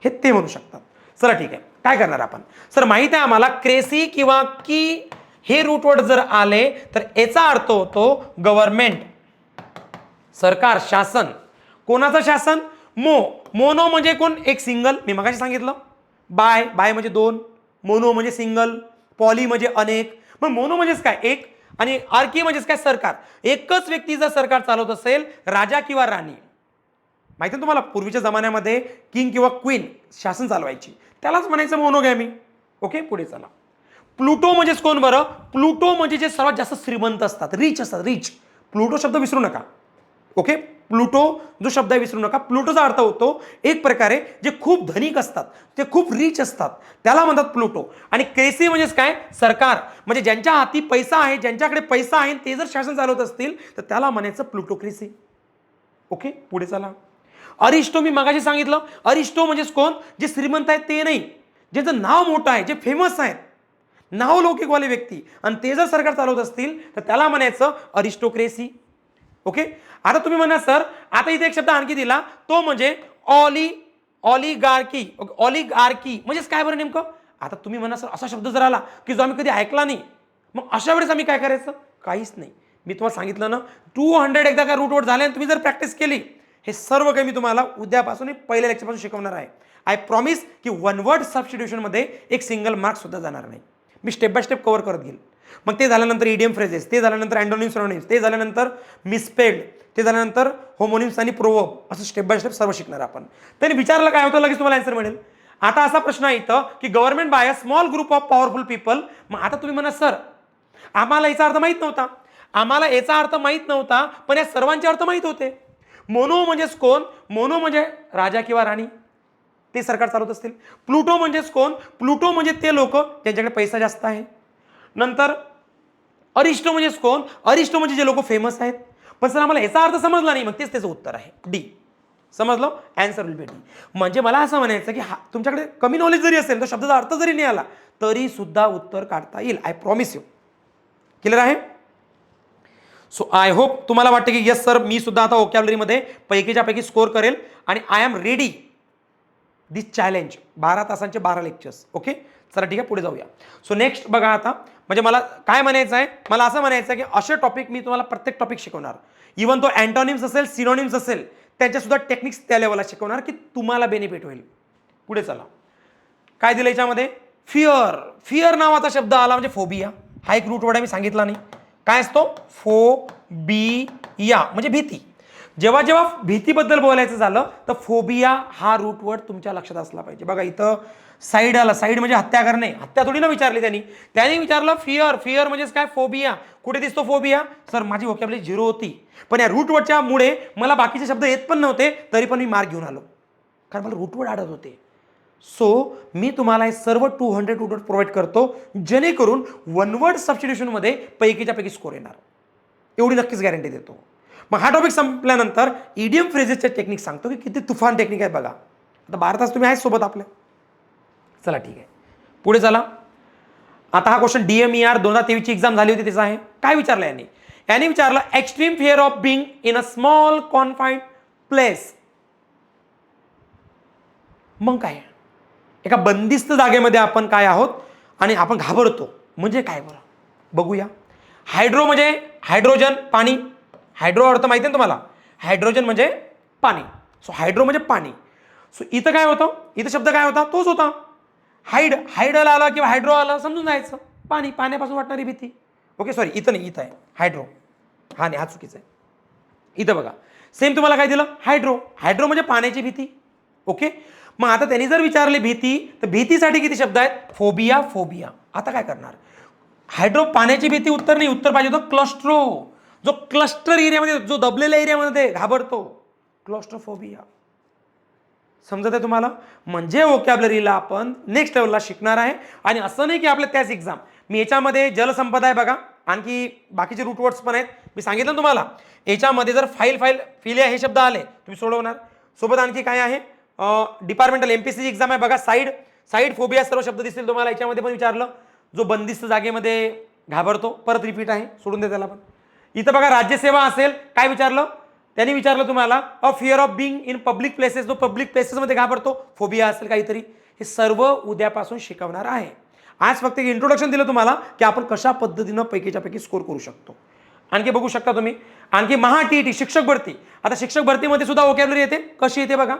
Speaker 1: हे ते म्हणू शकतात. चला ठीक आहे, काय करणार आपण, सर माहिती आहे आम्हाला क्रेसी किंवा की हे रूटवर्ड जर आले तर याचा अर्थ होतो गव्हर्नमेंट, सरकार, शासन. कोणाचं शासन, मोनो म्हणजे कोण, एक सिंगल, मी मगाशी सांगितलं. बाय म्हणजे दोन, मोनो म्हणजे सिंगल, पॉली म्हणजे अनेक. मग मोनो म्हणजेच काय, एक, आणि आर्की म्हणजेच काय, सरकार. एकच व्यक्ती जर सरकार चालवत असेल, राजा किंवा राणी, माहिती आहे तुम्हाला पूर्वीच्या जमान्यामध्ये किंग किंवा क्वीन शासन चालवायची, त्यालाच म्हणायचं मोनोगॅमी. ओके, पुढे चला. प्लुटो म्हणजेच कोण बरं, प्लुटो म्हणजे जे सर्वात जास्त श्रीमंत असतात, रिच असतात, रिच. प्लुटो शब्द विसरू नका. ओके, प्लुटो जो शब्द आहे विसरू नका. प्लुटोचा अर्थ होतो एक प्रकारे जे खूप धनिक असतात, ते खूप रिच असतात, त्याला म्हणतात प्लुटो. आणि क्रेसी म्हणजेच काय, सरकार. म्हणजे ज्यांच्या हाती पैसा आहे, ज्यांच्याकडे पैसा आहे ते जर शासन चालवत असतील तर त्याला म्हणायचं प्लुटोक्रेसी. ओके, पुढे चला. अरिस्टो, मी मगाशी सांगितलं, अरिस्टो म्हणजेच कोण, जे श्रीमंत आहेत ते नाही, ज्यांचं नाव मोठं आहे, जे फेमस आहेत, नावलौकिकवाले व्यक्ती, आणि ते जर सरकार चालवत असतील तर त्याला म्हणायचं अरिस्टोक्रेसी. ओके, आता तुम्ही म्हणा सर आता इथे एक शब्द आणखी दिला, तो म्हणजे ऑलिगार्की. ऑलिगार्की म्हणजेच काय बरं नेमकं. आता तुम्ही म्हणा सर असा शब्द जर आला की जो आम्ही कधी ऐकला नाही, मग अशा वेळेस आम्ही काय करायचं, काहीच नाही. मी तुम्हाला सांगितलं ना, 200 एकदा काय रूट वर्ड झाले आणि तुम्ही जर प्रॅक्टिस केली, हे सर्व काही मी तुम्हाला उद्यापासून पहिल्या लेक्चरपासून शिकवणार आहे. आय प्रॉमिस की वन वर्ड सबस्टिट्यूशन मध्ये एक सिंगल मार्क सुद्धा जाणार नाही. मी स्टेप बाय स्टेप कव्हर करत घेईल. मग ते झाल्यानंतर इडियम फ्रेजेस, ते झाल्यानंतर अँटोनिम्स सिनोनिम्स, ते झाल्यानंतर मिसस्पेल्ड, ते झाल्यानंतर होमोनिम्स आणि प्रोवर्ब, असं स्टेप बाय स्टेप सर्व शिकणार आपण. त्यांनी विचारलं काय होतं, लगेच तुम्हाला आन्सर मिळेल. आता असा प्रश्न आहे इथं की government by a small group of powerful people. मग आता तुम्ही म्हणा सर आम्हाला याचा अर्थ माहित नव्हता, आम्हाला याचा अर्थ माहित नव्हता, पण या सर्वांचे अर्थ माहित होते. मोनो म्हणजेच कोण, मोनो म्हणजे राजा किंवा राणी, ते सरकार चालवत असतील. प्लुटो म्हणजेच कोण, प्लुटो म्हणजे ते लोक ज्यांच्याकडे पैसा जास्त आहे. नंतर अरिस्टो म्हणजेच कोण, अरिस्टो म्हणजे जे लोक फेमस आहेत. पण सर आम्हाला याचा अर्थ समजला नाही, मग तेच त्याचं उत्तर आहे डी. समजलं, अँसर विल बी डी. म्हणजे मला असं म्हणायचं की तुमच्याकडे कमी नॉलेज जरी असेल, तो शब्दाचा अर्थ जरी नाही आला तरी सुद्धा उत्तर काढता येईल. I promise you. क्लिअर आहे. सो आय होप तुम्हाला वाटतं की येस सर मी सुद्धा आता वोकॅब्युलरीमध्ये पैकीच्या पैकी स्कोर करेल आणि I am ready this challenge. 12 तासांचे 12 लेक्चर्स. ओके, चला ठीक आहे, पुढे जाऊया. सो नेक्स्ट बघा आता, म्हणजे मला काय म्हणायचं आहे, मला असं म्हणायचं आहे की असे टॉपिक मी तुम्हाला प्रत्येक टॉपिक शिकवणार. इव्हन तो अँटोनिम्स असेल, सिनोनिम्स असेल, त्यांच्या सुद्धा टेक्निक्स त्या लेवलला शिकवणार की तुम्हाला बेनिफिट होईल. पुढे चला. काय दिलं याच्यामध्ये, फिअर. फिअर नावाचा शब्द आला म्हणजे फोबिया. हा एक रूट वर्ड आहे, मी सांगितला नाही. काय असतो, फोबिया म्हणजे भीती. जेव्हा जेव्हा भीतीबद्दल बोलायचं झालं तर फोबिया हा रूट वर्ड तुमच्या लक्षात असला पाहिजे. बघा इथं साईड आला, साईड म्हणजे हत्या करणे, हत्या थोडी ना विचारली त्यांनी विचारलं फिअर. फिअर म्हणजेच काय, फोबिया. कुठे दिसतो फोबिया, सर माझी वोकॅब्युलरी 0 होती, पण या रूट वर्डच्या मुळे मला बाकीचे शब्द येत पण नव्हते, तरी पण मी मार्क घेऊन आलो, कारण मला रूट वर्ड आढळत होते. सो मी तुम्हाला हे सर्व 200 रूट वर्ड प्रोव्हाइड करतो, जेणेकरून वन वर्ड सबस्टिट्यूशनमध्ये पैकीच्या पैकी स्कोर येणार, एवढी नक्कीच गॅरंटी देतो. मग हा टॉपिक संपल्यानंतर इडियम फ्रेजेसचे टेक्निक सांगतो की किती तुफान टेक्निक आहे बघा. आता 12 तास तुम्ही आहेत सोबत आपल्या. चला ठीक आहे, पुढे चला. आता हा क्वेश्चन DMER 2023 ची एक्झाम झाली होती त्याचा आहे. काय विचारलं यांनी विचारलं extreme fear of being in a small confined place. मग काय, एका बंदिस्त जागेमध्ये आपण काय आहोत आणि आपण घाबरतो म्हणजे काय बरं बघूया. हायड्रो म्हणजे हायड्रोजन, पाणी. हायड्रो अर्थ माहिती आहे तुम्हाला, हायड्रोजन म्हणजे पाणी. सो हायड्रो म्हणजे पाणी. सो इथं काय होतं, इथं शब्द काय होता, तोच होता. हायडल आला किंवा हायड्रो आला समजून जायचं, पाणी, पाण्यापासून वाटणारी भीती. ओके सॉरी, इथं नाही, इथं आहे हायड्रो. हा नाही, हा चुकीचा आहे. इथं बघा सेम तुम्हाला काय दिलं, हायड्रो. हायड्रो म्हणजे पाण्याची भीती. ओके, मग आता त्यांनी जर विचारले भीती, तर भीतीसाठी किती शब्द आहेत, फोबिया. फोबिया. आता काय करणार, हायड्रो पाण्याची भीती उत्तर नाही, उत्तर पाहिजे होतं क्लस्ट्रो. जो क्लस्टर एरियामध्ये, जो दबलेल्या एरियामध्ये घाबरतो, क्लॉस्ट्रोफोबिया. समजत आहे तुम्हाला. म्हणजे वोकॅब्युलरीला आपण नेक्स्ट लेवलला शिकणार आहे. आणि असं नाही की आपल्या त्याच एक्झाम, मी याच्यामध्ये जलसंपदा आहे बघा, आणखी बाकीचे रूट वर्ड्स पण आहेत. मी सांगितलं तुम्हाला याच्यामध्ये जर फिलिया हे शब्द आले तुम्ही सोडवणार. सोबत आणखी काय आहे, डिपार्टमेंटल MPSC एक्झाम आहे बघा, साईड फोबिया सर्व शब्द दिसतील तुम्हाला. याच्यामध्ये पण विचारलं जो बंदिस्त जागेमध्ये घाबरतो, परत रिपीट आहे, सोडून दे त्याला पण. इथं बघा राज्यसेवा असेल, काय विचारलं त्यांनी विचारलं तुम्हाला a fear of being in public places, जो पब्लिक प्लेसेसमध्ये घाबरतो, फोबिया असेल काहीतरी. हे सर्व उद्यापासून शिकवणार आहे. आज फक्त इंट्रोडक्शन दिलं तुम्हाला की आपण कशा पद्धतीनं पैकीच्या पैकी स्कोर करू शकतो. आणखी बघू शकता तुम्ही, आणखी महा टी शिक्षक भरती. आता शिक्षक भरतीमध्ये सुद्धा वोकॅब्युलरी येते. कशी येते बघा.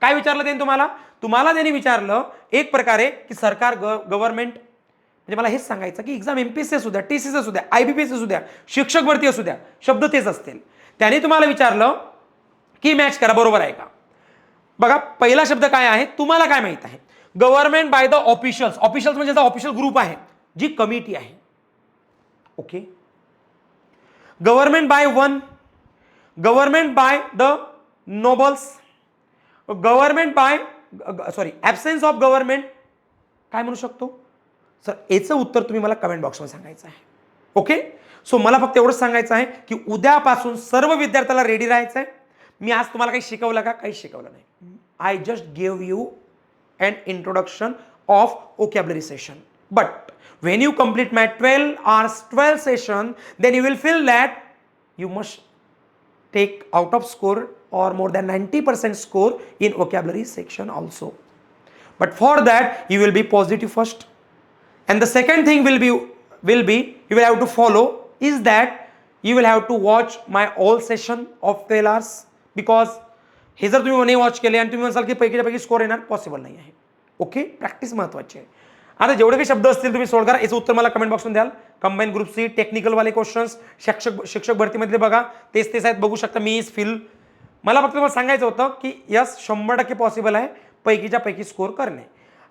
Speaker 1: काय विचारलं त्यांनी तुम्हाला त्यांनी विचारलं एक प्रकारे की सरकार गव्हर्नमेंट, म्हणजे मला हेच सांगायचं की एक्झाम एमपीएससी असू द्या, टीसीएस असू द्या, आयबीपीएस असू द्या, शिक्षक भरती असू द्या, शब्द तेच असतील. त्याने तुम्हाला विचारलं की मॅच करा, बरोबर आहे का. बघा पहिला शब्द काय आहे, तुम्हाला काय माहित आहे. Government by the officials. Officials म्हणजे ऑफिशियल ग्रुप आहे, जी कमिटी आहे. Okay. Government by one, government by the nobles, government by absence of government. काय म्हणू शकतो सर, याचं उत्तर तुम्ही मला कमेंट बॉक्समध्ये सांगायचं आहे. ओके. सो मला फक्त एवढंच सांगायचं आहे की उद्यापासून सर्व विद्यार्थ्याला रेडी राहायचं आहे. मी आज तुम्हाला काही शिकवलं का? काही शिकवलं नाही. I just give you an introduction of vocabulary session. But when you complete my 12 session, then you will feel that you must take out of score or more than 90% score in vocabulary section also. But for that you will be positive first, and the second thing will be you will have to follow is that you will have to watch my all session of 12 hours, because हे जर तुम्ही नाही watch केले आणि तुम्ही म्हणाल की पैकीच्या पैकी स्कोर येणार, पॉसिबल नाही आहे. ओके. प्रॅक्टिस महत्त्वाची आहे. आता जेवढे काही शब्द असतील तुम्ही सोल्व करा. याचं उत्तर मला कमेंट बॉक्समध्ये द्याल. कंबाईन ग्रुप सी टेक्निकलवाले क्वेश्चन्स शिक्षक भरतीमधले बघा, तेच आहेत, बघू शकता. मी फील मला फक्त तुम्हाला सांगायचं होतं की यस 100% पॉसिबल आहे पैकीच्या पैकी स्कोर करणे.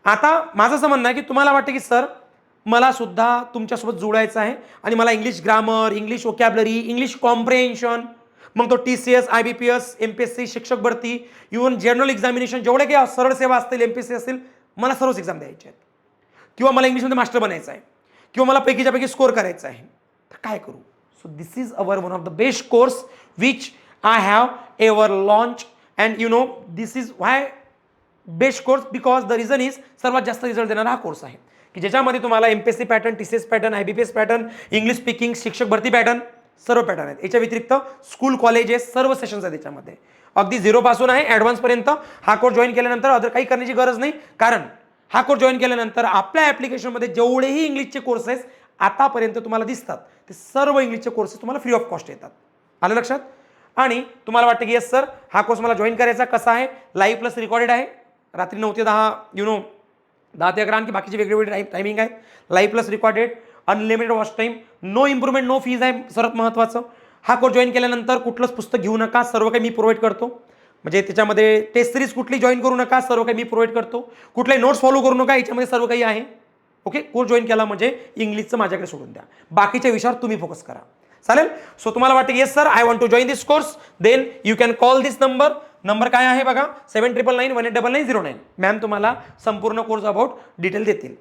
Speaker 1: आता माझं असं म्हणणं आहे की तुम्हाला वाटतं की सर मला सुद्धा तुमच्यासोबत जुळायचं आहे आणि मला English grammar, English vocabulary, English comprehension, मग तो टीसीएस, आयबीपीएस, एमपीएससी, शिक्षक भरती, इव्हन जनरल एक्झामिनेशन, जेवढे काही सरळ सेवा असतील, एमपीएससी असतील, मला सर्वच एक्झाम द्यायचे आहेत. किंवा मला इंग्लिशमध्ये मास्टर बनायचं आहे, किंवा मला पैकीच्या पैकी स्कोर करायचा आहे, तर काय करू. So this is our one of the best course which I have ever launch, and you know this is why best course, because the reason is सर्वात जास्त रिझल्ट देणारा हा कोर्स आहे की ज्याच्यामध्ये तुम्हाला MPSC pattern, TCS pattern, IBPS pattern, English speaking, शिक्षक भरती पॅटर्न, सर्व पॅटर्न आहेत. याच्या व्यतिरिक्त स्कूल कॉलेजेस सर्व सेशन्स आहेत त्याच्यामध्ये. अगदी 0 पासून आहे ॲडव्हान्सपर्यंत. हा कोर्स जॉईन केल्यानंतर अदर काही करण्याची गरज नाही, कारण हा कोर्स जॉईन केल्यानंतर आपल्या ॲप्लिकेशनमध्ये जेवढेही इंग्लिशचे कोर्सेस आतापर्यंत तुम्हाला दिसतात ते सर्व इंग्लिशचे कोर्सेस तुम्हाला फ्री ऑफ कॉस्ट येतात. आलं लक्षात. आणि तुम्हाला वाटतं की येस सर हा कोर्स मला जॉईन करायचा, कसा आहे, लाईव्ह प्लस रेकॉर्डेड आहे, रात्री 9 ते 10, 10 ते 11, आणखी बाकीचे वेगवेगळे टायमिंग आहेत. Live plus recorded, unlimited watch time, no improvement, no fees आहे सर्वात महत्त्वाचं. हा कोर्स जॉईन केल्यानंतर कुठलंच पुस्तक घेऊ नका, सर्व काही मी प्रोव्हाइड करतो. म्हणजे त्याच्यामध्ये टेस्ट सिरीज कुठली जॉईन करू नका, सर्व काही मी प्रोव्हाइड करतो. कुठलाही नोट्स फॉलो करू नका, याच्यामध्ये सर्व काही आहे. ओके. कोर्स जॉईन केला म्हणजे इंग्लिशचं माझ्याकडे सोडून द्या, बाकीच्या विषयावर तुम्ही फोकस करा. चालेल. सो तुम्हाला वाटतं yes sir I want to join this course, then you can call this number काय आहे बघा, 7999189909. मॅम तुम्हाला संपूर्ण कोर्स अबाउट डिटेल देतील.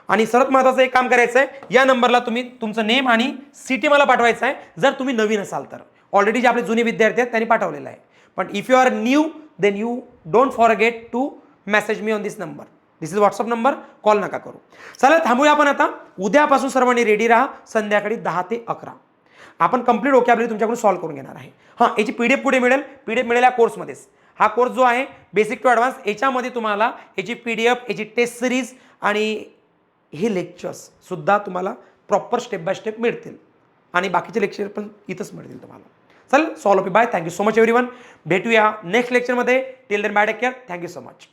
Speaker 1: आणि सर्वात महत्त्वाचं एक काम करायचं आहे, या नंबरला तुम्ही तुमचं नेम आणि सिटी मला पाठवायचं आहे. जर तुम्ही नवीन असाल तर, ऑलरेडी जे आपले जुने विद्यार्थी आहेत त्यांनी पाठवलेलं आहे. पण if you are new then you don't forget to message me on this number. This is WhatsApp number, call नका करू. चला थांबूया आपण आता. उद्यापासून सर्वांनी रेडी राहा. संध्याकाळी 10 ते 11 आपण कंप्लीट वोकॅब्युलरी तुमच्याकडून सॉल्व्ह करून घेणार आहे. हां, याची PDF पुढे मिळेल. PDF मिळेल या कोर्समध्येच. हा कोर्स जो आहे बेसिक टू ॲडव्हान्स, याच्यामध्ये तुम्हाला याची PDF, याची टेस्ट सिरीज आणि हे लेक्चर्स सुद्धा तुम्हाला प्रॉपर स्टेप बाय स्टेप मिळतील. आणि बाकीचे लेक्चर पण इथंच मिळतील तुम्हाला. चल solve bye. Thank you so much everyone. भेटूया नेक्स्ट लेक्चरमध्ये. Till then bye, take care. Thank you so much.